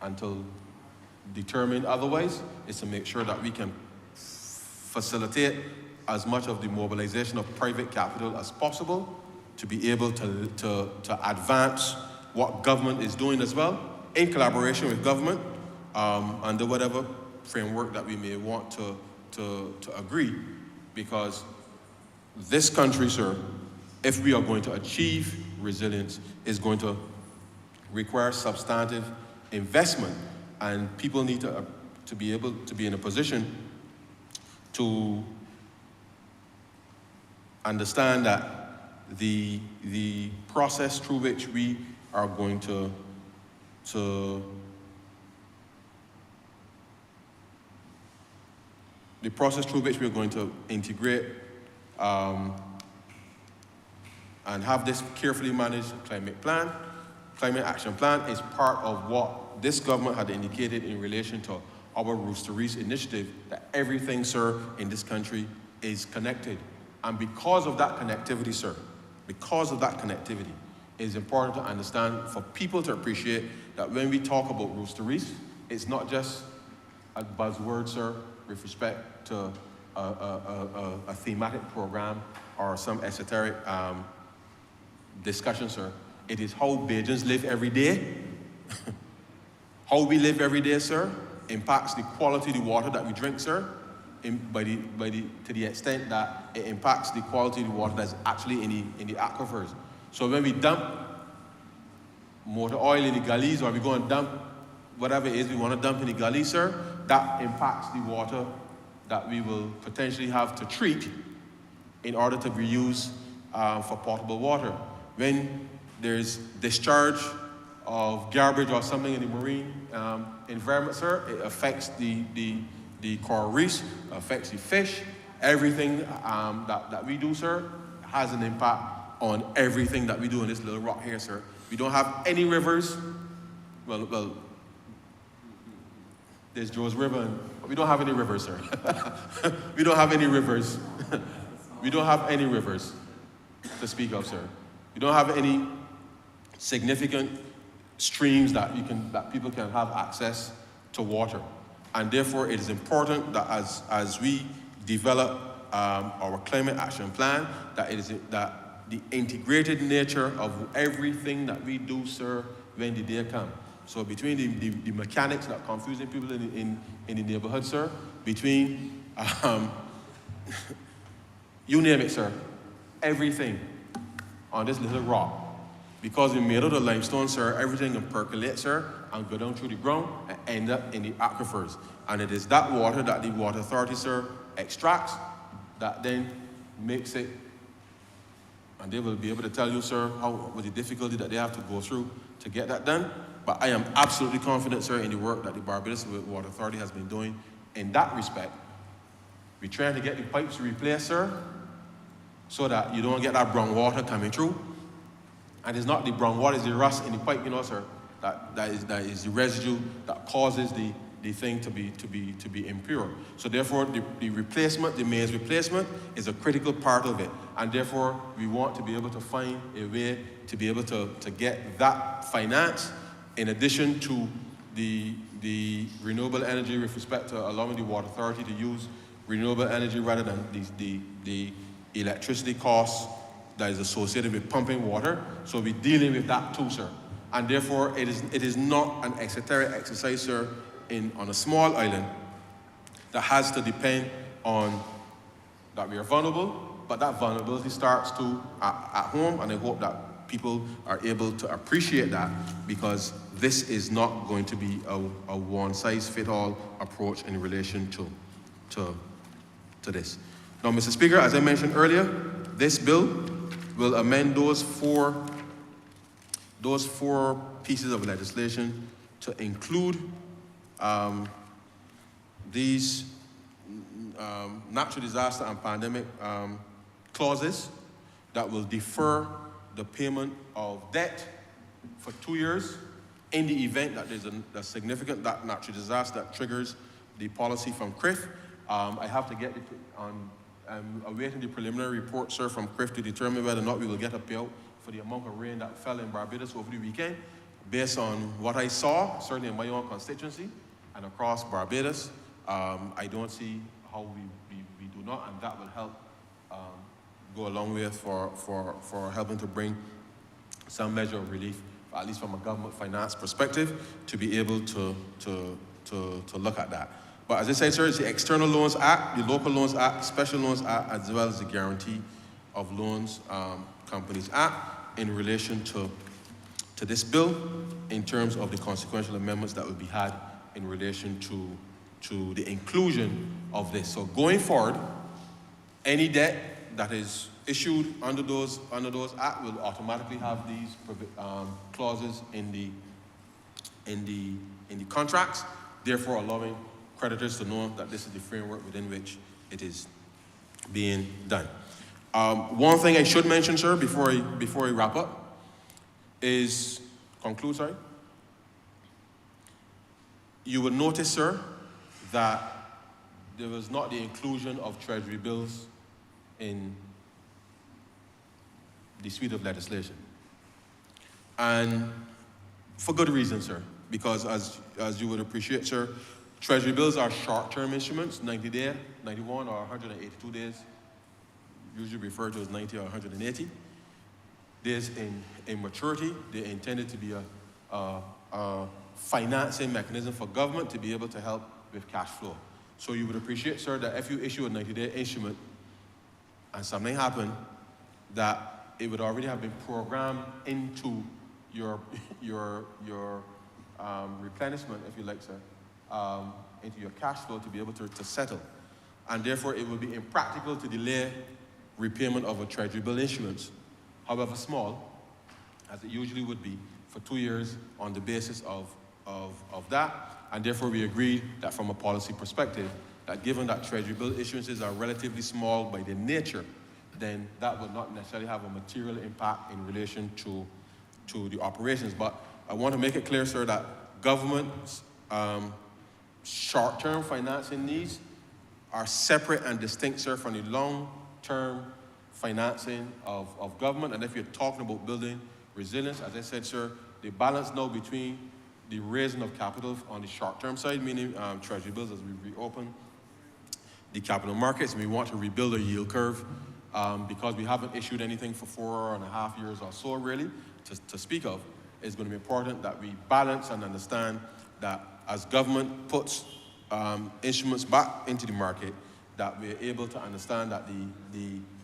until determined otherwise, is to make sure that we can facilitate as much of the mobilization of private capital as possible to be able to advance what government is doing as well, in collaboration with government, under whatever framework that we may want to agree. Because this country, sir, if we are going to achieve resilience, is going to require substantive investment, and people need to be able to be in a position to understand that the process through which we are going to the process through which we're going to integrate and have this carefully managed climate action plan is part of what this government had indicated in relation to our Roosteries initiative, that everything, sir, in this country is connected. And because of that connectivity, sir, because of that connectivity, it is important to understand, for people to appreciate that when we talk about Roosteries, it's not just a buzzword, sir, with respect to a thematic program or some esoteric discussion, sir. It is how Bajans live every day. How we live every day, sir, impacts the quality of the water that we drink, sir, to the extent that it impacts the quality of the water that's actually in the aquifers. So when we dump motor oil in the gullies, or we go and dump whatever it is we want to dump in the gully, sir, that impacts the water that we will potentially have to treat in order to be used for potable water. When there's discharge of garbage or something in the marine environment, sir, it affects the coral reefs, affects the fish. Everything that we do, sir, has an impact on everything that we do in this little rock here, sir. We don't have any rivers. Well, there's Joe's River, but we don't have any rivers, sir. We don't have any rivers. We don't have any rivers to speak of, sir. We don't have any significant streams that people can have access to water. And therefore, it is important that as we develop our climate action plan, that the integrated nature of everything that we do, sir, when the day comes. So between the mechanics that confusing people in the neighborhood, sir, between you name it, sir, everything on this little rock. Because we made out of limestone, sir, everything can percolate, sir, and go down through the ground and end up in the aquifers. And it is that water that the Water Authority, sir, extracts that then makes it, and they will be able to tell you, sir, what the difficulty that they have to go through to get that done. But I am absolutely confident, sir, in the work that the Barbados Water Authority has been doing in that respect. We're trying to get the pipes replaced, sir, so that you don't get that brown water coming through. And it's not the brown water, it's the rust in the pipe, you know, sir. That is the residue that causes the thing to be impure. So therefore, the replacement, the mains replacement, is a critical part of it. And therefore, we want to be able to find a way to be able to get that finance in addition to the renewable energy with respect to allowing the Water Authority to use renewable energy rather than the electricity costs that is associated with pumping water. So we're dealing with that too, sir. And therefore, it is not an exeteric exercise, sir, on a small island that has to depend on that we are vulnerable, but that vulnerability starts at home, and I hope that people are able to appreciate that, because this is not going to be a one-size-fits-all approach in relation to this. Now, Mr. Speaker, as I mentioned earlier, this bill will amend those four pieces of legislation to include these natural disaster and pandemic clauses that will defer the payment of debt for 2 years in the event that there's a significant natural disaster that triggers the policy from CRIF. I have to get I'm awaiting the preliminary report, sir, from CRIF to determine whether or not we will get a payout for the amount of rain that fell in Barbados over the weekend. Based on what I saw, certainly in my own constituency and across Barbados, I don't see how we do not, and that will help go a long way for helping to bring some measure of relief, at least from a government finance perspective, to be able to look at that. But as I said, sir, it's the External Loans Act, the Local Loans Act, Special Loans Act, as well as the Guarantee of Loans Companies Act in relation to this bill in terms of the consequential amendments that will be had in relation to the inclusion of this. So going forward, any debt that is issued under those acts will automatically have these clauses in the contracts, therefore allowing creditors to know that this is the framework within which it is being done. One thing I should mention, sir, before I wrap up, is conclude, sorry. You will notice, sir, that there was not the inclusion of treasury bills in the suite of legislation. And for good reason, sir, because as you would appreciate, sir, treasury bills are short-term instruments, 90 days, 91 or 182 days, usually referred to as 90 or 180 days in maturity. They're intended to be a financing mechanism for government to be able to help with cash flow. So you would appreciate, sir, that if you issue a 90-day instrument and something happened, that it would already have been programmed into your replenishment, if you like, sir, into your cash flow to be able to settle. And therefore, it would be impractical to delay repayment of a treasury bill issuance, however small, as it usually would be, for 2 years on the basis of that. And therefore, we agreed that from a policy perspective, that given that treasury bill issuances are relatively small by their nature, then that would not necessarily have a material impact in relation to the operations. But I want to make it clear, sir, that government's short-term financing needs are separate and distinct, sir, from the long-term financing of government. And if you're talking about building resilience, as I said, sir, the balance now between the raising of capital on the short-term side, meaning treasury bills as we reopen the capital markets, and we want to rebuild a yield curve because we haven't issued anything for 4.5 years or so, really, to speak of. It's going to be important that we balance and understand that as government puts instruments back into the market, that we're able to understand that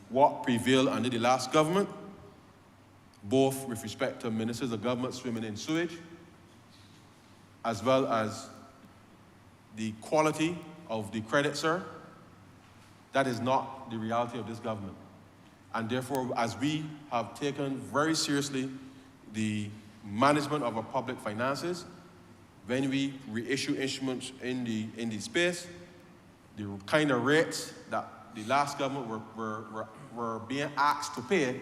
what prevailed under the last government, both with respect to ministers of government swimming in sewage, as well as the quality of the credit, sir, that is not the reality of this government. And therefore, as we have taken very seriously the management of our public finances, when we reissue instruments in the space, the kind of rates that the last government were being asked to pay,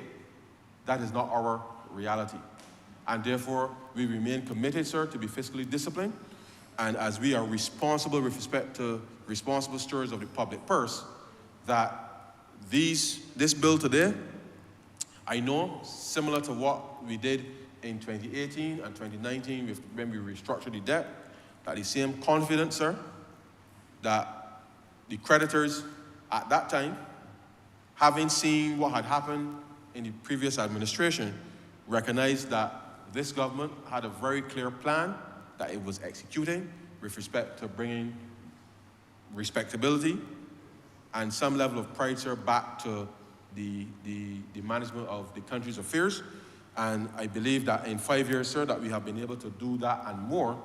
that is not our reality. And therefore, we remain committed, sir, to be fiscally disciplined. And as we are responsible with respect to responsible stewards of the public purse, that this bill today, I know, similar to what we did in 2018 and 2019 when we restructured the debt, that the same confidence, sir, that the creditors at that time, having seen what had happened in the previous administration, recognized that this government had a very clear plan that it was executing with respect to bringing respectability and some level of pride, sir, back to the management of the country's affairs. And I believe that in 5 years, sir, that we have been able to do that and more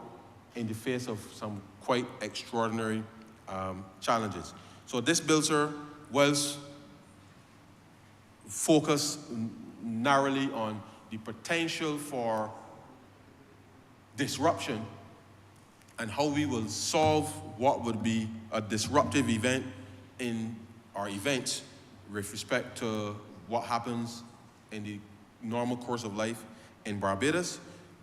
in the face of some quite extraordinary challenges. So this bill, sir, was focused narrowly on the potential for disruption and how we will solve what would be a disruptive event in our events with respect to what happens in the normal course of life in Barbados.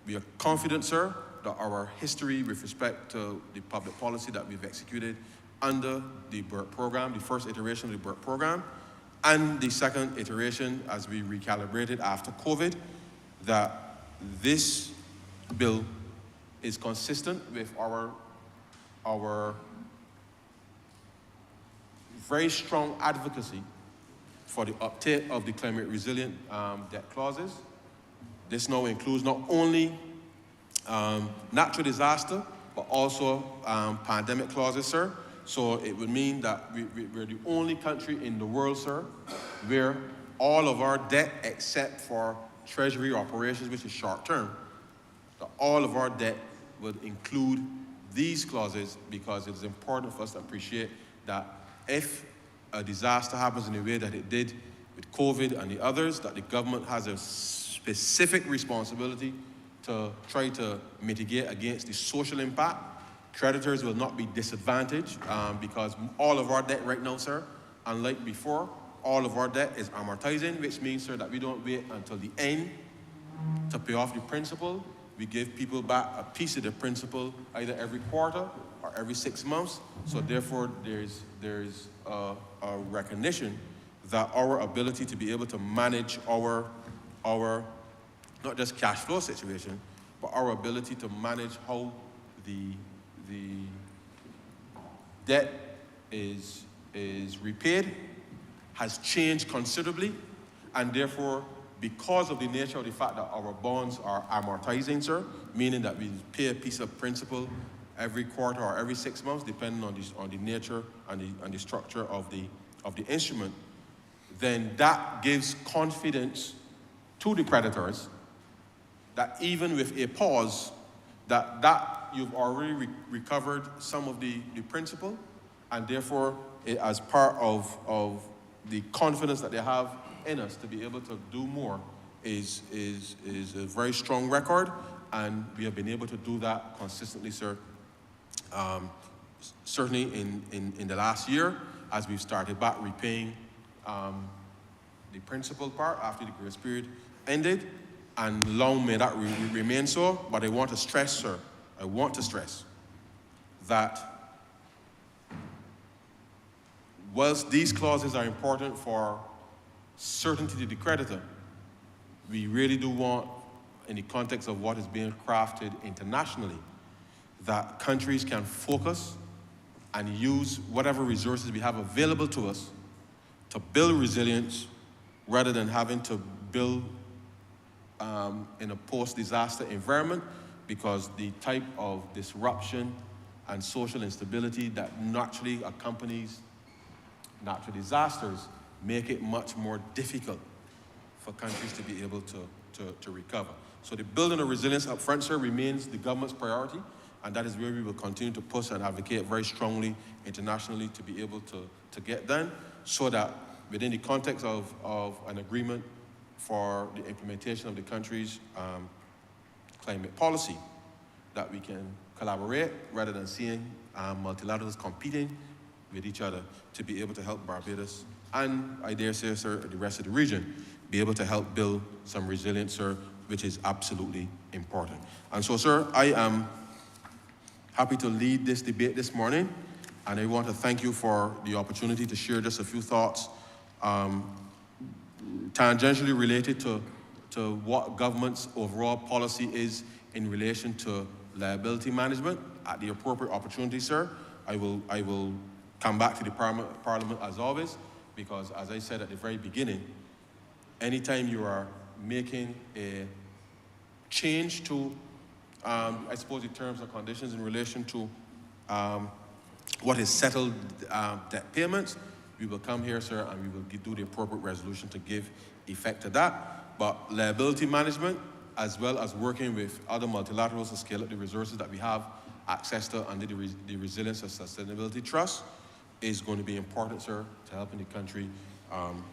We are confident, sir, that our history with respect to the public policy that we've executed under the BERT program, the first iteration of the BERT program, and the second iteration as we recalibrated after COVID, that this bill is consistent with our very strong advocacy for the uptake of the climate resilient debt clauses. This now includes not only natural disaster, but also pandemic clauses, sir. So it would mean that we're the only country in the world, sir, where all of our debt, except for treasury operations, which is short term, that all of our debt would include these clauses, because it's important for us to appreciate that if a disaster happens in the way that it did with COVID and the others, that the government has a specific responsibility to try to mitigate against the social impact. Creditors will not be disadvantaged because all of our debt right now, sir, unlike before, all of our debt is amortizing, which means, sir, that we don't wait until the end to pay off the principal. We give people back a piece of the principal either every quarter or every 6 months. So therefore, there's a recognition that our ability to be able to manage our not just cash flow situation, but our ability to manage how the debt is repaid has changed considerably, and therefore, because of the nature of the fact that our bonds are amortizing, sir, meaning that we pay a piece of principal every quarter or every 6 months, depending on the nature and the structure of the instrument, then that gives confidence to the creditors that even with a pause, that you've already recovered some of the principle, and therefore, as part of the confidence that they have in us to be able to do more is a very strong record, and we have been able to do that consistently, sir. Certainly in the last year, as we've started back repaying the principal part after the grace period ended, and long may that remain so. But I want to stress, sir, that whilst these clauses are important for certainty to the creditor, we really do want, in the context of what is being crafted internationally, that countries can focus and use whatever resources we have available to us to build resilience rather than having to build in a post-disaster environment, because the type of disruption and social instability that naturally accompanies natural disasters make it much more difficult for countries to be able to recover. So the building of resilience up front, sir, remains the government's priority, and that is where we will continue to push and advocate very strongly internationally to be able to get done, so that within the context of an agreement for the implementation of the country's climate policy, that we can collaborate rather than seeing multilaterals competing with each other to be able to help Barbados, and I dare say, sir, the rest of the region, be able to help build some resilience, sir, which is absolutely important. And so, sir, I am happy to lead this debate this morning, and I want to thank you for the opportunity to share just a few thoughts tangentially related to what government's overall policy is in relation to liability management. At the appropriate opportunity, sir, I will come back to the Parliament as always, because as I said at the very beginning, anytime you are making a change to, I suppose, the terms and conditions in relation to what is settled debt payments, we will come here, sir, and we will do the appropriate resolution to give effect to that. But liability management, as well as working with other multilaterals to scale up the resources that we have access to under the Resilience and Sustainability Trust, is going to be important, sir, to helping the country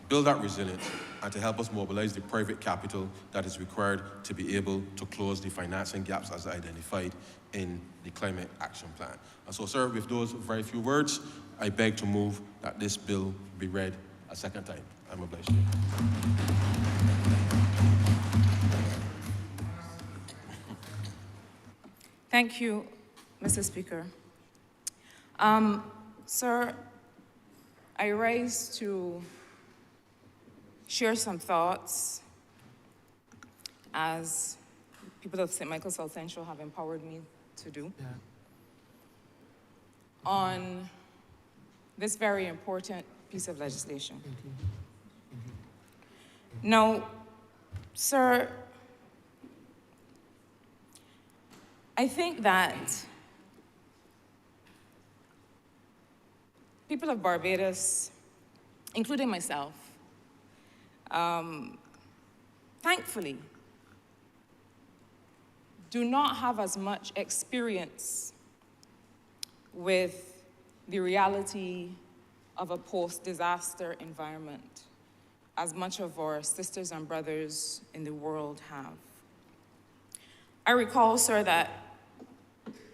build that resilience and to help us mobilize the private capital that is required to be able to close the financing gaps as identified in the Climate Action Plan. And so, sir, with those very few words, I beg to move that this bill be read a second time. I'm obliged to you. Thank you, Mr. Speaker. Sir, I rise to share some thoughts as people of St. Michael South Central have empowered me to do on this very important piece of legislation. Now, sir, I think that people of Barbados, including myself, thankfully, do not have as much experience with the reality of a post-disaster environment as much of our sisters and brothers in the world have. I recall, sir, that,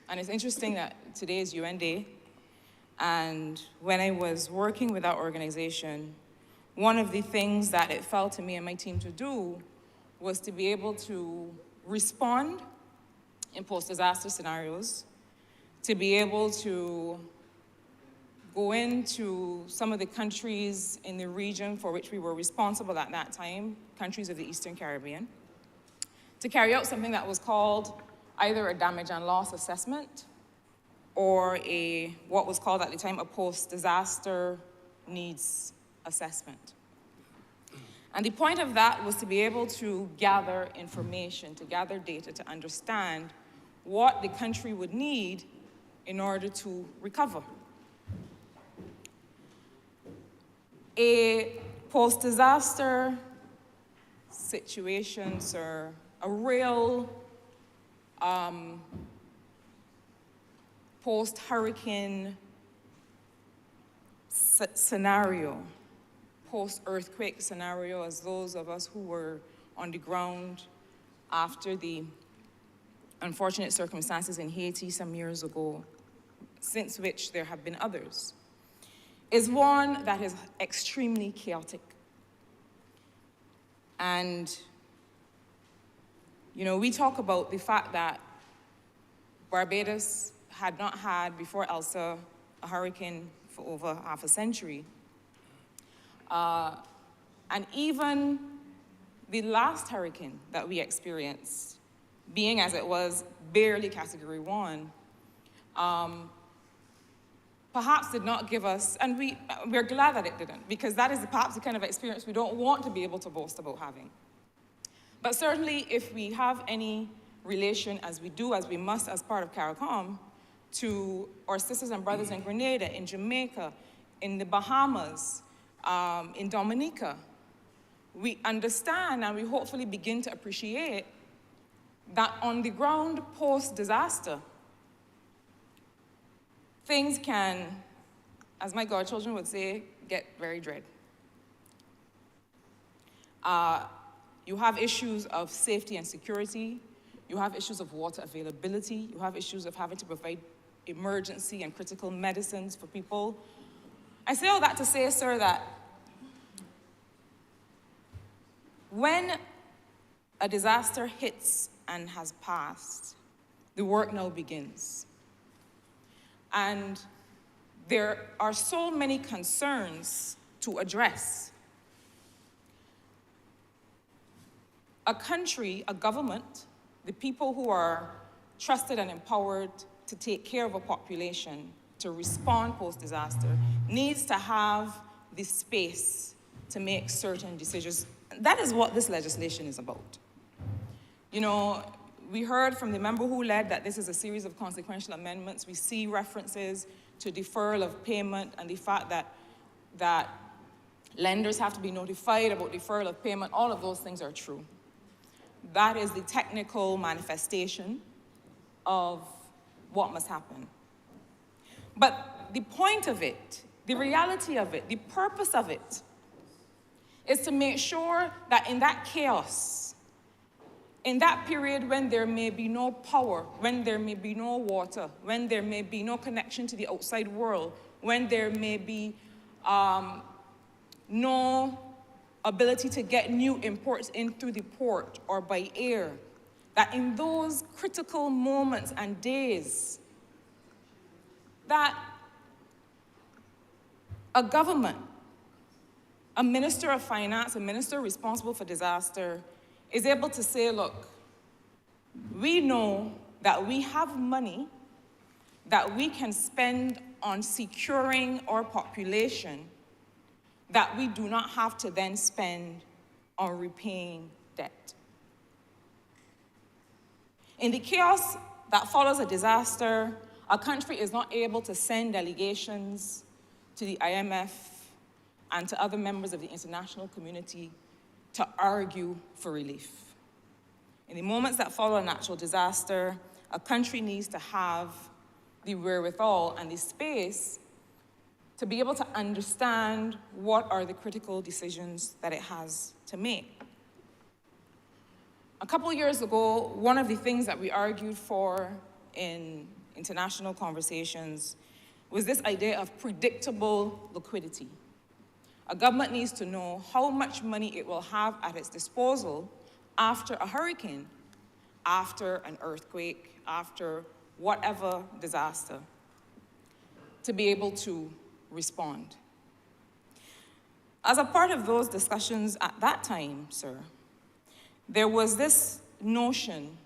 and it's interesting that today is UN Day, and when I was working with that organization, one of the things that it fell to me and my team to do was to be able to respond in post-disaster scenarios, to be able to go into some of the countries in the region for which we were responsible at that time, countries of the Eastern Caribbean, to carry out something that was called either a damage and loss assessment or what was called at the time a post-disaster needs assessment. And the point of that was to be able to gather information, to gather data, to understand what the country would need in order to recover. A post-disaster situation, sir, a real post-hurricane scenario, post-earthquake scenario, as those of us who were on the ground after the unfortunate circumstances in Haiti some years ago, since which there have been others, is one that is extremely chaotic. And, you know, we talk about the fact that Barbados had not had, before Elsa, a hurricane for over half a century. And even the last hurricane that we experienced, being as it was barely Category 1, perhaps did not give us, and we're glad that it didn't, because that is perhaps the kind of experience we don't want to be able to boast about having. But certainly, if we have any relation, as we do, as we must as part of CARICOM, to our sisters and brothers in Grenada, in Jamaica, in the Bahamas, in Dominica, we understand and we hopefully begin to appreciate that on the ground post-disaster, things can, as my godchildren would say, get very dread. You have issues of safety and security. You have issues of water availability. You have issues of having to provide emergency and critical medicines for people. I say all that to say, sir, that when a disaster hits and has passed, the work now begins. And there are so many concerns to address. A country, a government, the people who are trusted and empowered to take care of a population, to respond post-disaster, needs to have the space to make certain decisions. That is what this legislation is about. You know, we heard from the member who led that this is a series of consequential amendments. We see references to deferral of payment and the fact that lenders have to be notified about deferral of payment. All of those things are true. That is the technical manifestation of what must happen. But the point of it, the reality of it, the purpose of it, is to make sure that in that chaos, in that period when there may be no power, when there may be no water, when there may be no connection to the outside world, when there may be no ability to get new imports in through the port or by air, that in those critical moments and days, that a government, a minister of finance, a minister responsible for disaster, is able to say, look, we know that we have money that we can spend on securing our population that we do not have to then spend on repaying debt. In the chaos that follows a disaster, a country is not able to send delegations to the IMF and to other members of the international community to argue for relief. In the moments that follow a natural disaster, a country needs to have the wherewithal and the space to be able to understand what are the critical decisions that it has to make. A couple years ago, one of the things that we argued for in international conversations was this idea of predictable liquidity. A government needs to know how much money it will have at its disposal after a hurricane, after an earthquake, after whatever disaster, to be able to respond. As a part of those discussions at that time, sir, there was this notion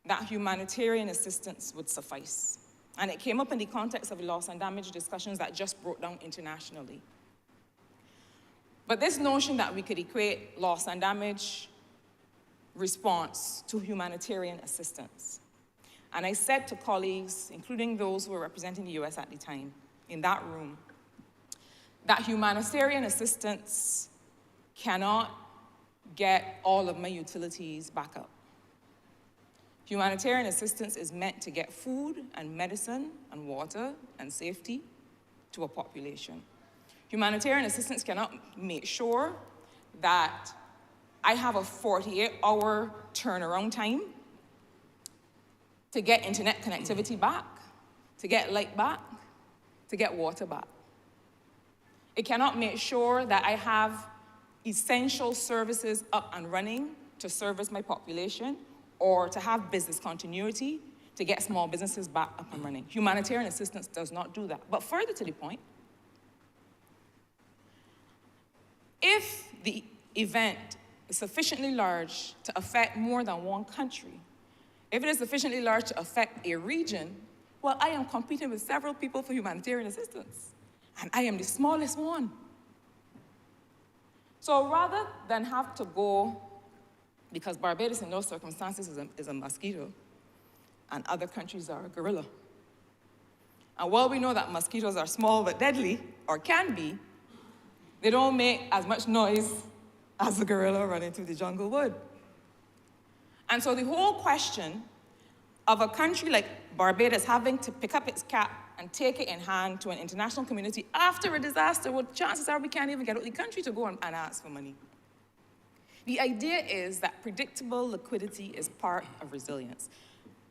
that humanitarian assistance would suffice. And it came up in the context of the loss and damage discussions that just broke down internationally. But this notion that we could equate loss and damage response to humanitarian assistance. And I said to colleagues, including those who were representing the US at the time, in that room, that humanitarian assistance cannot get all of my utilities back up. Humanitarian assistance is meant to get food and medicine and water and safety to a population. Humanitarian assistance cannot make sure that I have a 48-hour turnaround time to get internet connectivity back, to get light back, to get water back. It cannot make sure that I have essential services up and running to service my population, or to have business continuity to get small businesses back up and running. Humanitarian assistance does not do that. But further to the point, if the event is sufficiently large to affect more than one country, if it is sufficiently large to affect a region, well, I am competing with several people for humanitarian assistance, and I am the smallest one. So rather than have to go, because Barbados in those circumstances is a mosquito, and other countries are a gorilla. And while we know that mosquitoes are small but deadly, or can be, they don't make as much noise as a gorilla running through the jungle would. And so the whole question of a country like Barbados having to pick up its cap and take it in hand to an international community after a disaster, well, chances are we can't even get out of the country to go and ask for money. The idea is that predictable liquidity is part of resilience.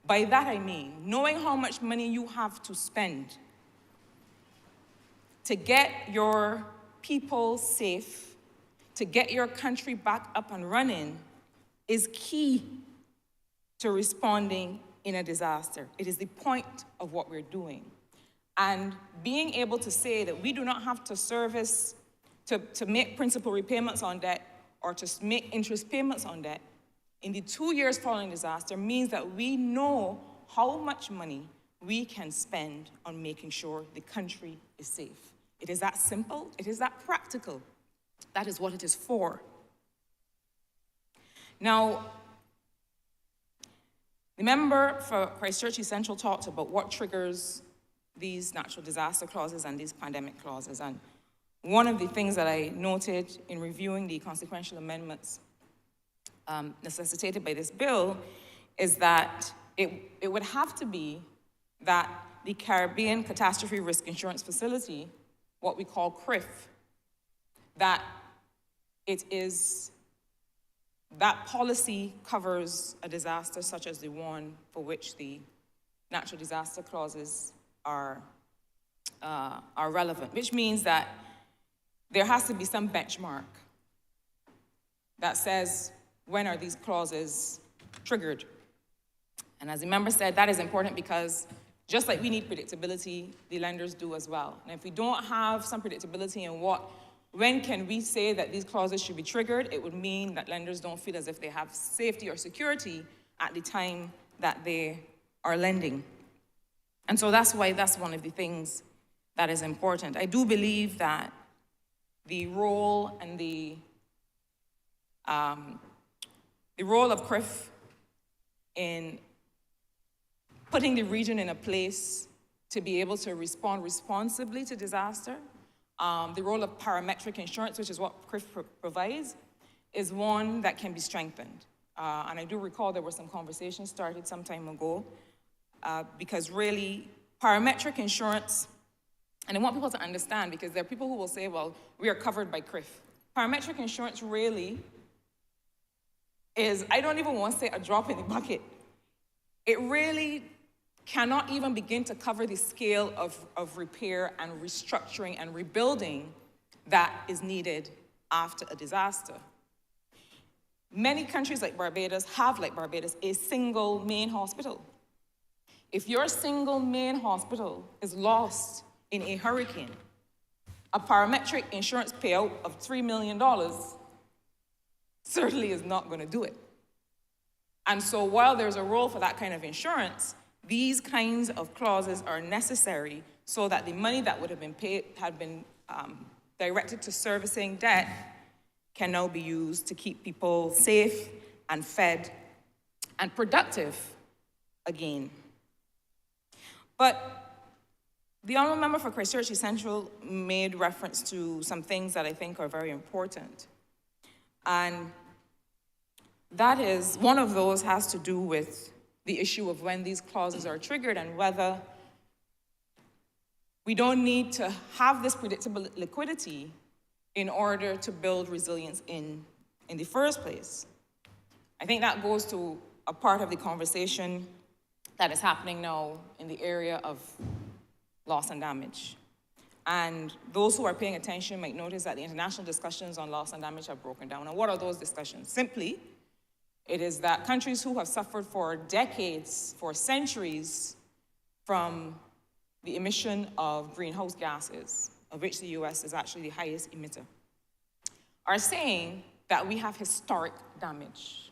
By that I mean, knowing how much money you have to spend to get your people safe, to get your country back up and running, is key to responding in a disaster. It is the point of what we're doing. And being able to say that we do not have to service, to make principal repayments on debt, or to make interest payments on debt in the 2 years following disaster means that we know how much money we can spend on making sure the country is safe. It is that simple, it is that practical. That is what it is for. Now, the member for Christchurch East Central talked about what triggers these natural disaster clauses and these pandemic clauses. And one of the things that I noted in reviewing the consequential amendments necessitated by this bill is that it would have to be that the Caribbean Catastrophe Risk Insurance Facility, what we call CRIF, that that policy covers a disaster such as the one for which the natural disaster clauses are relevant, which means that there has to be some benchmark that says when are these clauses triggered. And as the member said, that is important because just like we need predictability, the lenders do as well. And if we don't have some predictability in when can we say that these clauses should be triggered, it would mean that lenders don't feel as if they have safety or security at the time that they are lending. And so that's why that's one of the things that is important. I do believe that the role and the role of CRIF in putting the region in a place to be able to respond responsibly to disaster, the role of parametric insurance, which is what CRIF provides, is one that can be strengthened. And I do recall there were some conversations started some time ago because really parametric insurance, and I want people to understand because there are people who will say, well, we are covered by CRIF. Parametric insurance really is, I don't even want to say a drop in the bucket. It really cannot even begin to cover the scale of repair and restructuring and rebuilding that is needed after a disaster. Many countries like Barbados have, like Barbados, a single main hospital. If your single main hospital is lost in a hurricane, a parametric insurance payout of $3 million certainly is not going to do it. And so while there's a role for that kind of insurance, these kinds of clauses are necessary so that the money that would have been paid, had been directed to servicing debt, can now be used to keep people safe and fed and productive again. But the Honourable Member for Christchurch East Central made reference to some things that I think are very important. And that is, one of those has to do with the issue of when these clauses are triggered and whether we don't need to have this predictable liquidity in order to build resilience in the first place. I think that goes to a part of the conversation that is happening now in the area of loss and damage. And those who are paying attention might notice that the international discussions on loss and damage have broken down. And what are those discussions? Simply, it is that countries who have suffered for decades, for centuries, from the emission of greenhouse gases, of which the US is actually the highest emitter, are saying that we have historic damage.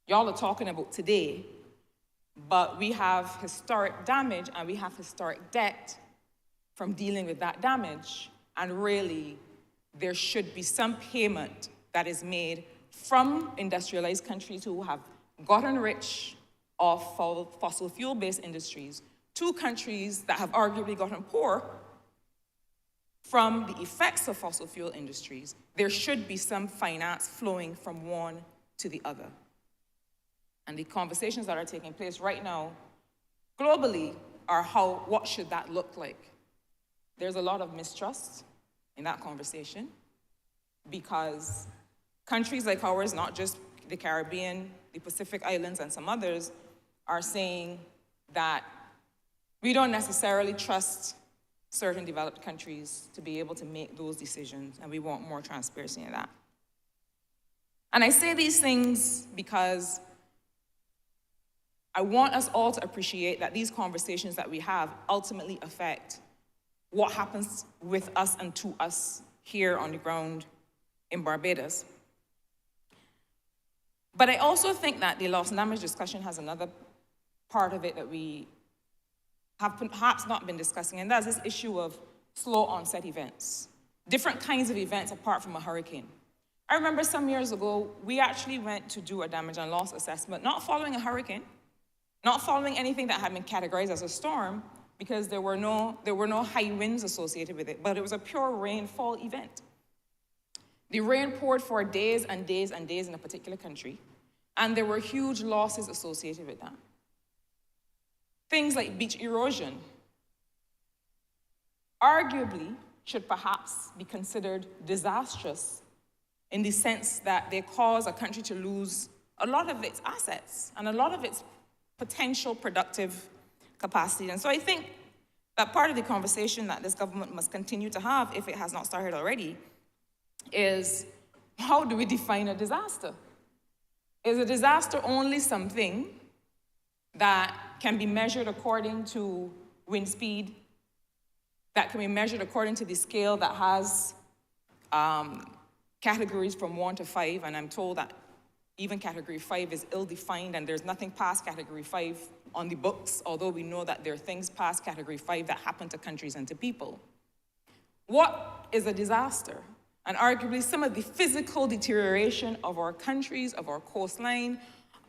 Y'all are talking about today, but we have historic damage and we have historic debt from dealing with that damage. And really, there should be some payment that is made from industrialized countries who have gotten rich off fossil fuel-based industries to countries that have arguably gotten poor from the effects of fossil fuel industries. There should be some finance flowing from one to the other. And the conversations that are taking place right now globally are what should that look like? There's a lot of mistrust in that conversation because countries like ours, not just the Caribbean, the Pacific Islands, and some others, are saying that we don't necessarily trust certain developed countries to be able to make those decisions, and we want more transparency in that. And I say these things because I want us all to appreciate that these conversations that we have ultimately affect what happens with us and to us here on the ground in Barbados. But I also think that the loss and damage discussion has another part of it that we have perhaps not been discussing, and that's this issue of slow onset events, different kinds of events apart from a hurricane. I remember some years ago, we actually went to do a damage and loss assessment, not following a hurricane, not following anything that had been categorized as a storm, because there were no high winds associated with it, but it was a pure rainfall event. The rain poured for days and days and days in a particular country, and there were huge losses associated with that. Things like beach erosion arguably should perhaps be considered disastrous in the sense that they cause a country to lose a lot of its assets and a lot of its potential productive capacity. And so I think that part of the conversation that this government must continue to have, if it has not started already, is how do we define a disaster? Is a disaster only something that can be measured according to wind speed, that can be measured according to the scale that has categories from 1 to 5, and I'm told that even category 5 is ill-defined and there's nothing past category 5 on the books, although we know that there are things past category 5 that happen to countries and to people. What is a disaster? And arguably some of the physical deterioration of our countries, of our coastline,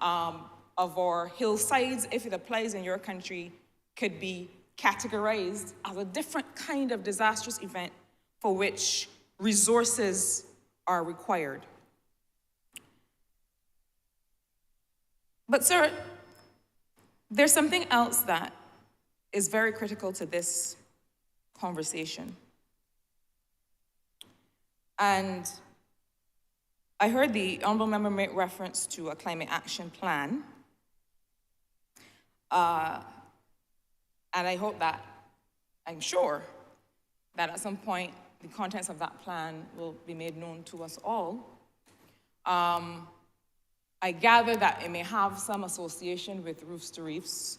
of our hillsides, if it applies in your country, could be categorized as a different kind of disastrous event for which resources are required. But sir, there's something else that is very critical to this conversation. And I heard the Honourable Member make reference to a climate action plan. And I hope that, I'm sure, that at some point the contents of that plan will be made known to us all. I gather that it may have some association with roofs to reefs,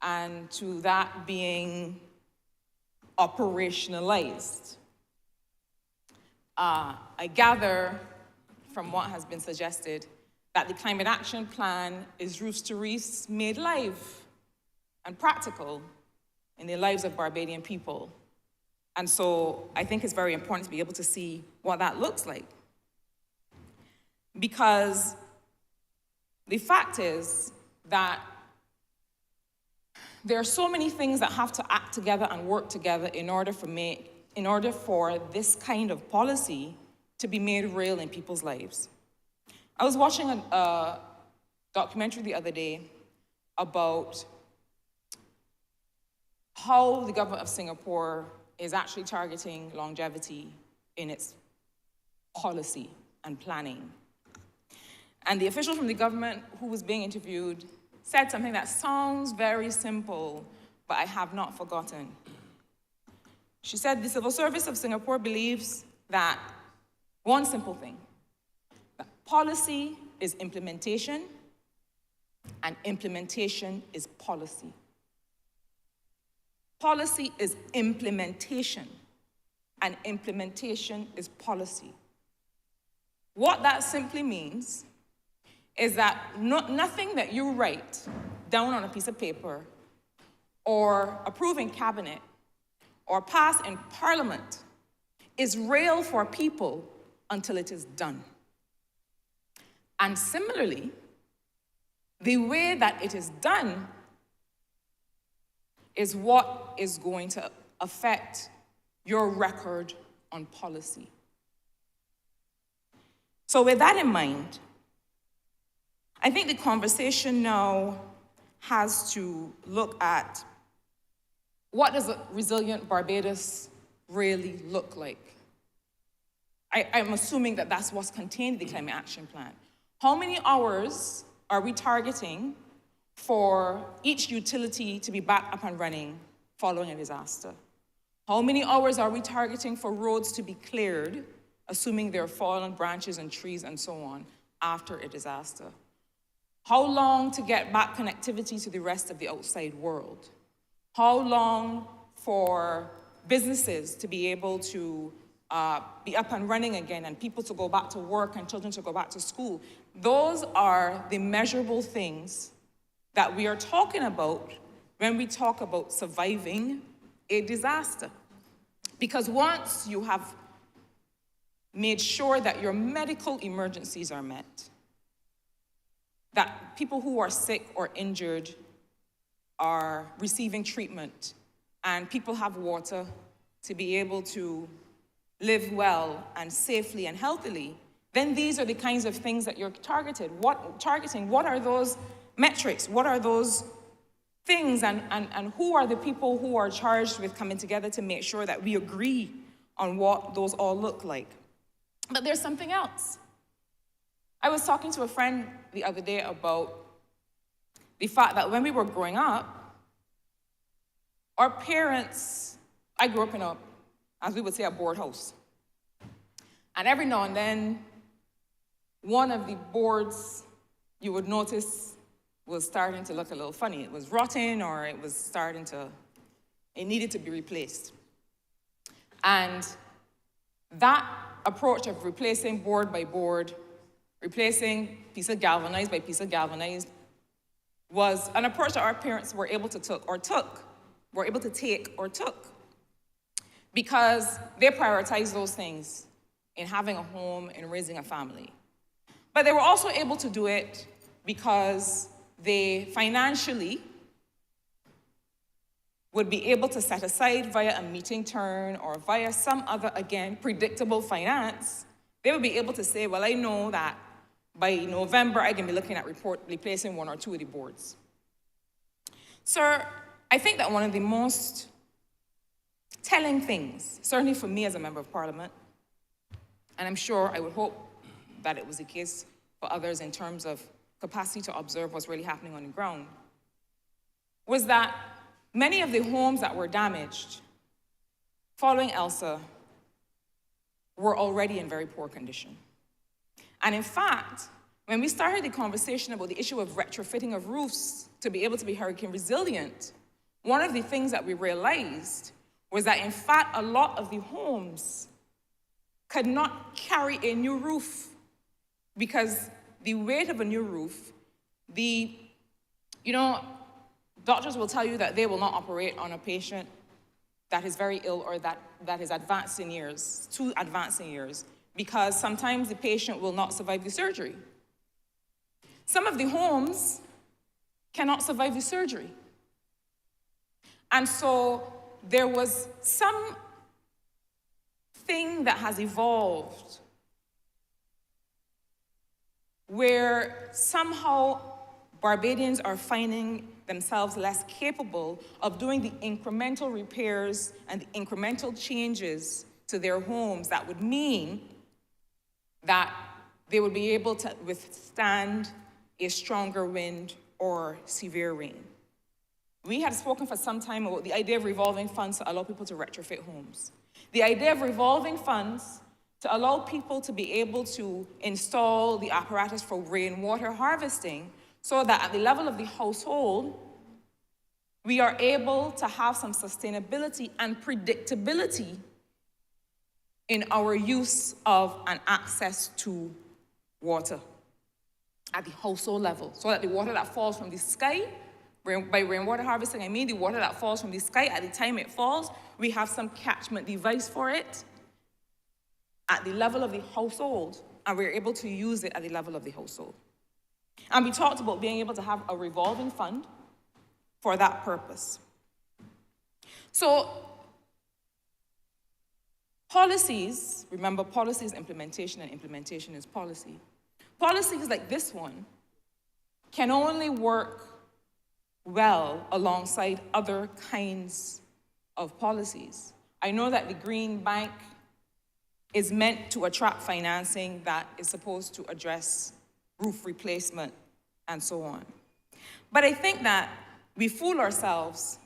and to that being operationalized. I gather from what has been suggested that the climate action plan is roofs to reefs made live and practical in the lives of Barbadian people. And so I think it's very important to be able to see what that looks like. Because the fact is that there are so many things that have to act together and work together in order for this kind of policy to be made real in people's lives. I was watching a documentary the other day about how the government of Singapore is actually targeting longevity in its policy and planning. And the official from the government who was being interviewed said something that sounds very simple, but I have not forgotten. She said the Civil Service of Singapore believes that one simple thing, that policy is implementation, and implementation is policy. Policy is implementation, and implementation is policy. What that simply means is that nothing that you write down on a piece of paper or approve in cabinet or pass in parliament is real for people until it is done. And similarly, the way that it is done is what is going to affect your record on policy. So with that in mind, I think the conversation now has to look at what does a resilient Barbados really look like? I'm assuming that that's what's contained in the Climate Action Plan. How many hours are we targeting for each utility to be back up and running following a disaster? How many hours are we targeting for roads to be cleared, assuming there are fallen branches and trees and so on, after a disaster? How long to get back connectivity to the rest of the outside world? How long for businesses to be able to be up and running again and people to go back to work and children to go back to school? Those are the measurable things that we are talking about when we talk about surviving a disaster. Because once you have made sure that your medical emergencies are met, that people who are sick or injured are receiving treatment, and people have water to be able to live well and safely and healthily, then these are the kinds of things that you're targeting. What are those metrics? What are those things? And who are the people who are charged with coming together to make sure that we agree on what those all look like? But there's something else. I was talking to a friend the other day about the fact that when we were growing up, our parents, I grew up in a, as we would say, a board house. And every now and then, one of the boards you would notice was starting to look a little funny. It was rotten, or it needed to be replaced. And that approach of replacing board by board, replacing piece of galvanized by piece of galvanized, was an approach that our parents were able to take or took, because they prioritized those things in having a home and raising a family. But they were also able to do it because they financially would be able to set aside via a meeting turn or via some other, again, predictable finance. They would be able to say, well, I know that by November, I can be looking at replacing one or two of the boards. Sir, I think that one of the most telling things, certainly for me as a member of Parliament, and I'm sure I would hope that it was the case for others in terms of capacity to observe what's really happening on the ground, was that many of the homes that were damaged following Elsa were already in very poor condition. And in fact, when we started the conversation about the issue of retrofitting of roofs to be able to be hurricane resilient, one of the things that we realized was that, in fact, a lot of the homes could not carry a new roof because the weight of a new roof, doctors will tell you that they will not operate on a patient that is very ill or that is advanced in years, too advanced in years, because sometimes the patient will not survive the surgery. Some of the homes cannot survive the surgery. And so there was some thing that has evolved where somehow Barbadians are finding themselves less capable of doing the incremental repairs and the incremental changes to their homes that would mean that they would be able to withstand a stronger wind or severe rain. We had spoken for some time about the idea of revolving funds to allow people to retrofit homes. The idea of revolving funds to allow people to be able to install the apparatus for rainwater harvesting so that at the level of the household, we are able to have some sustainability and predictability in our use of and access to water at the household level, so that the water that falls from the sky, by rainwater harvesting, I mean the water that falls from the sky, at the time it falls, we have some catchment device for it at the level of the household, and we're able to use it at the level of the household. And we talked about being able to have a revolving fund for that purpose. So, policies, remember, policy is implementation and implementation is policy. Policies like this one can only work well alongside other kinds of policies. I know that the Green Bank is meant to attract financing that is supposed to address roof replacement and so on. But I think that we fool ourselves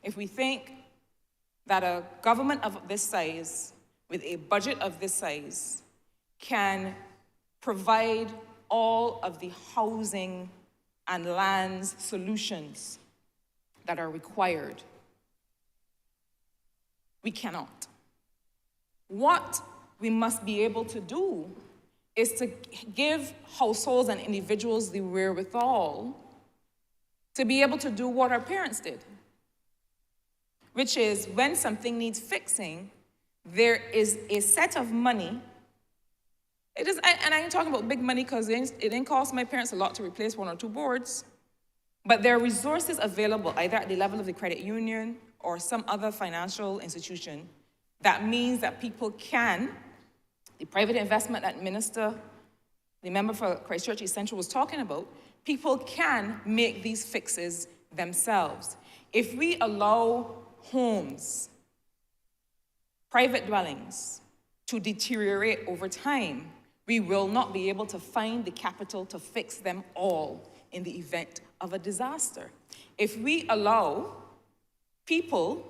if we think that a government of this size, with a budget of this size, can provide all of the housing and lands solutions that are required. We cannot. What we must be able to do is to give households and individuals the wherewithal to be able to do what our parents did, which is when something needs fixing, there is a set of money. And I ain't talking about big money because it didn't cost my parents a lot to replace 1 or 2 boards, but there are resources available either at the level of the credit union or some other financial institution that means that people can, the private investment that the member for Christchurch East Central was talking about, people can make these fixes themselves. If we allow homes, private dwellings, to deteriorate over time, we will not be able to find the capital to fix them all in the event of a disaster. If we allow people,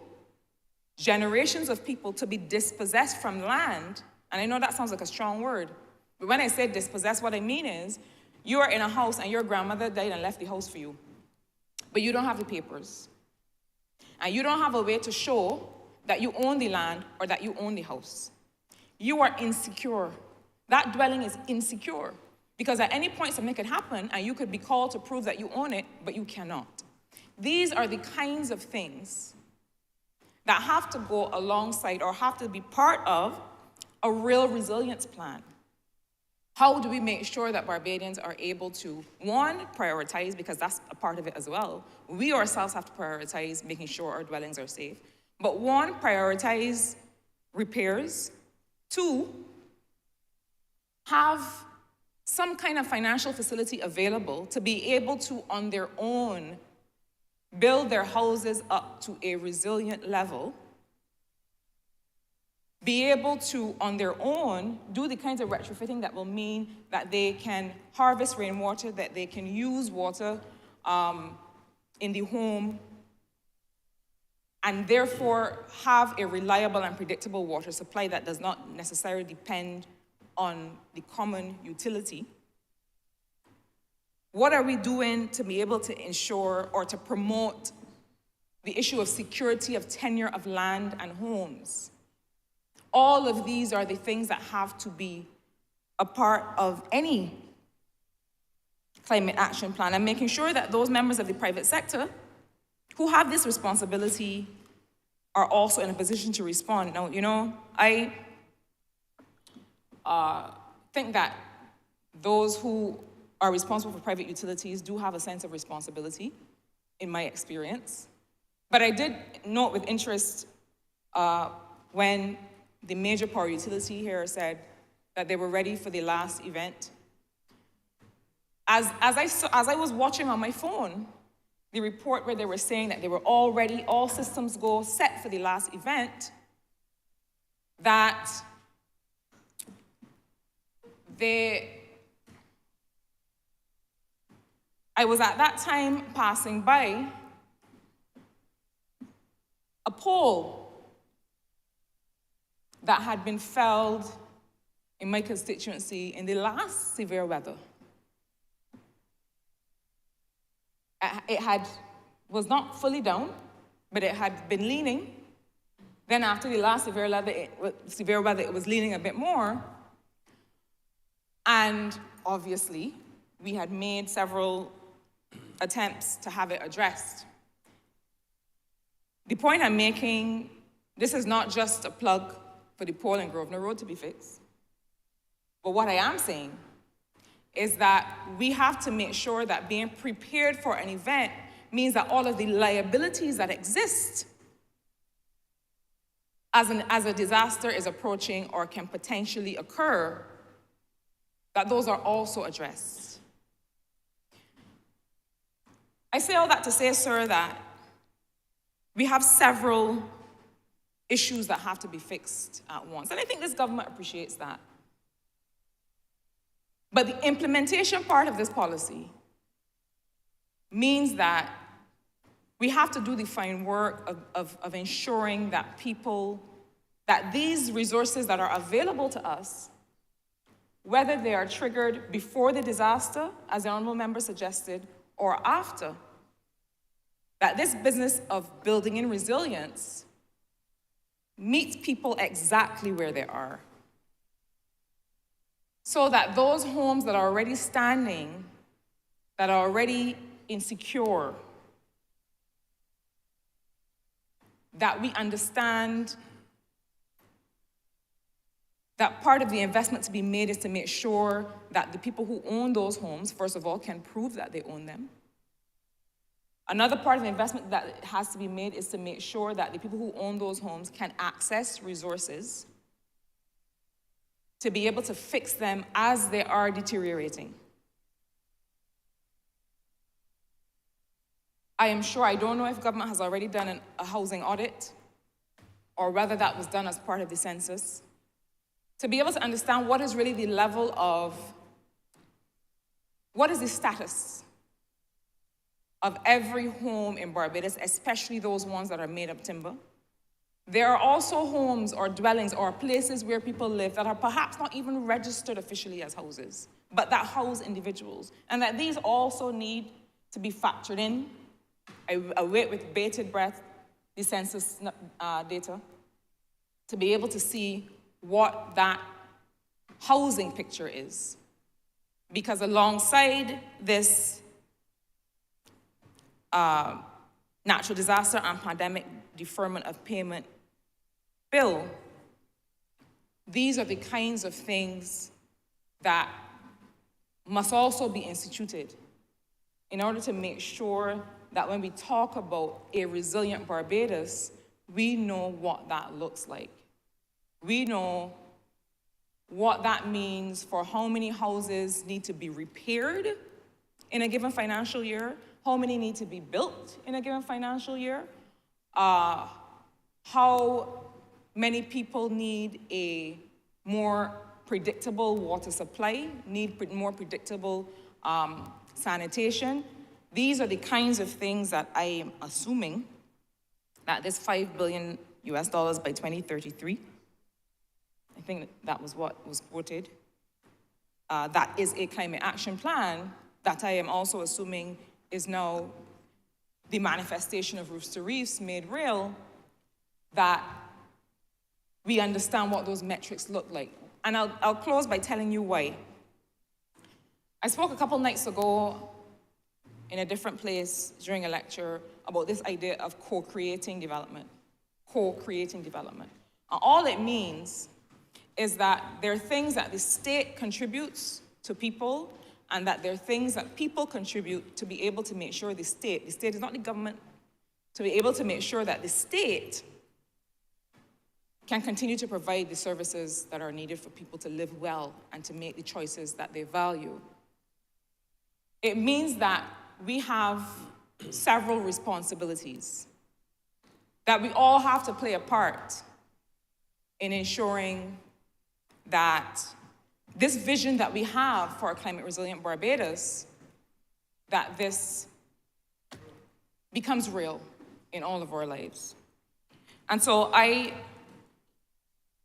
generations of people, to be dispossessed from land, and I know that sounds like a strong word, but when I say dispossessed, what I mean is you are in a house and your grandmother died and left the house for you, but you don't have the papers, and you don't have a way to show that you own the land or that you own the house. You are insecure. That dwelling is insecure because at any point something could happen and you could be called to prove that you own it, but you cannot. These are the kinds of things that have to go alongside or have to be part of a real resilience plan. How do we make sure that Barbadians are able to, one, prioritize, because that's a part of it as well. We ourselves have to prioritize making sure our dwellings are safe. But one, prioritize repairs. Two, have some kind of financial facility available to be able to, on their own, build their houses up to a resilient level, be able to, on their own, do the kinds of retrofitting that will mean that they can harvest rainwater, that they can use water in the home, and therefore have a reliable and predictable water supply that does not necessarily depend on the common utility. What are we doing to be able to ensure or to promote the issue of security of tenure of land and homes? All of these are the things that have to be a part of any climate action plan, and making sure that those members of the private sector who have this responsibility are also in a position to respond. Now, you know, I think that those who are responsible for private utilities do have a sense of responsibility, in my experience. But I did note with interest when the major power utility here said that they were ready for the last event. as I was watching on my phone, the report where they were saying that they were already, all systems go set for the last event, that I was at that time passing by a pole that had been felled in my constituency in the last severe weather. It was not fully down, but it had been leaning. Then after the last severe weather, it was leaning a bit more. And obviously, we had made several attempts to have it addressed. The point I'm making, this is not just a plug for the pole in Grosvenor Road to be fixed. But what I am saying is that we have to make sure that being prepared for an event means that all of the liabilities that exist as a disaster is approaching or can potentially occur, that those are also addressed. I say all that to say, sir, that we have several issues that have to be fixed at once. And I think this government appreciates that. But the implementation part of this policy means that we have to do the fine work of ensuring that that these resources that are available to us, whether they are triggered before the disaster, as the Honourable Member suggested, or after, that this business of building in resilience meets people exactly where they are. So that those homes that are already standing, that are already insecure, that we understand that part of the investment to be made is to make sure that the people who own those homes, first of all, can prove that they own them. Another part of the investment that has to be made is to make sure that the people who own those homes can access resources to be able to fix them as they are deteriorating. I am sure, I don't know if government has already done a housing audit or whether that was done as part of the census, to be able to understand what is really the level of, what is the status of every home in Barbados, especially those ones that are made of timber. There are also homes or dwellings or places where people live that are perhaps not even registered officially as houses, but that house individuals, and that these also need to be factored in. I await with bated breath the census data to be able to see what that housing picture is. Because alongside this natural disaster and pandemic deferment of payment bill, these are the kinds of things that must also be instituted in order to make sure that when we talk about a resilient Barbados, we know what that looks like. We know what that means for how many houses need to be repaired in a given financial year, how many need to be built in a given financial year, how many people need a more predictable water supply, need more predictable sanitation. These are the kinds of things that I am assuming that this $5 billion by 2033, I think that was what was quoted, that is a climate action plan that I am also assuming is now the manifestation of Roofs to Reefs made real, that we understand what those metrics look like. And I'll close by telling you why. I spoke a couple nights ago in a different place during a lecture about this idea of co-creating development. Co-creating development. And all it means is that there are things that the state contributes to people, and that there are things that people contribute to be able to make sure the state is not the government, to be able to make sure that the state can continue to provide the services that are needed for people to live well and to make the choices that they value. it means that we have several responsibilities, that we all have to play a part in ensuring that this vision that we have for a climate resilient Barbados, that this becomes real in all of our lives. And so I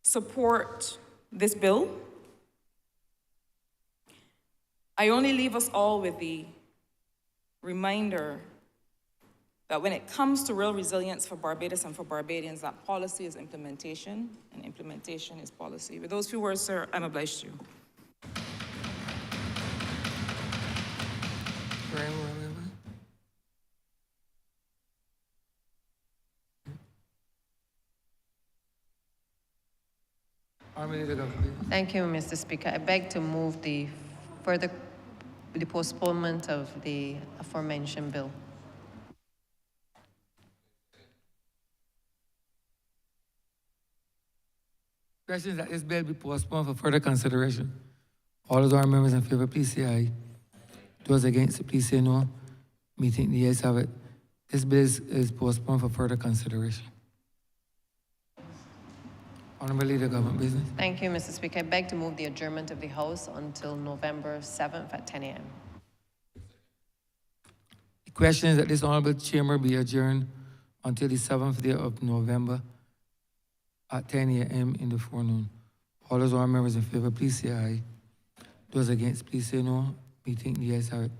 support this bill. I only leave us all with the reminder that when it comes to real resilience for Barbados and for Barbadians, that policy is implementation, and implementation is policy. With those few words, sir, I'm obliged to you. Honourable Leader Government, please. Thank you, Mr. Speaker. I beg to move the postponement of the aforementioned bill. Question is that this bill be postponed for further consideration. All those honourable members in favour, please say aye. Those against, please say no. Me think the ayes have it. This bill is postponed for further consideration. Honourable Leader Government Business. Thank you, Mr. Speaker. I beg to move the adjournment of the House until November 7th at 10 a.m. The question is that this honourable chamber be adjourned until the 7th day of November at 10 a.m. in the forenoon. All those honourable members in favour, please say aye. Those against, please say no. Me think the ayes have it.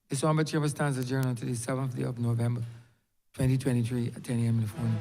This honourable chamber stands adjourned until the 7th day of November, 2023 at 10 a.m. in the forenoon.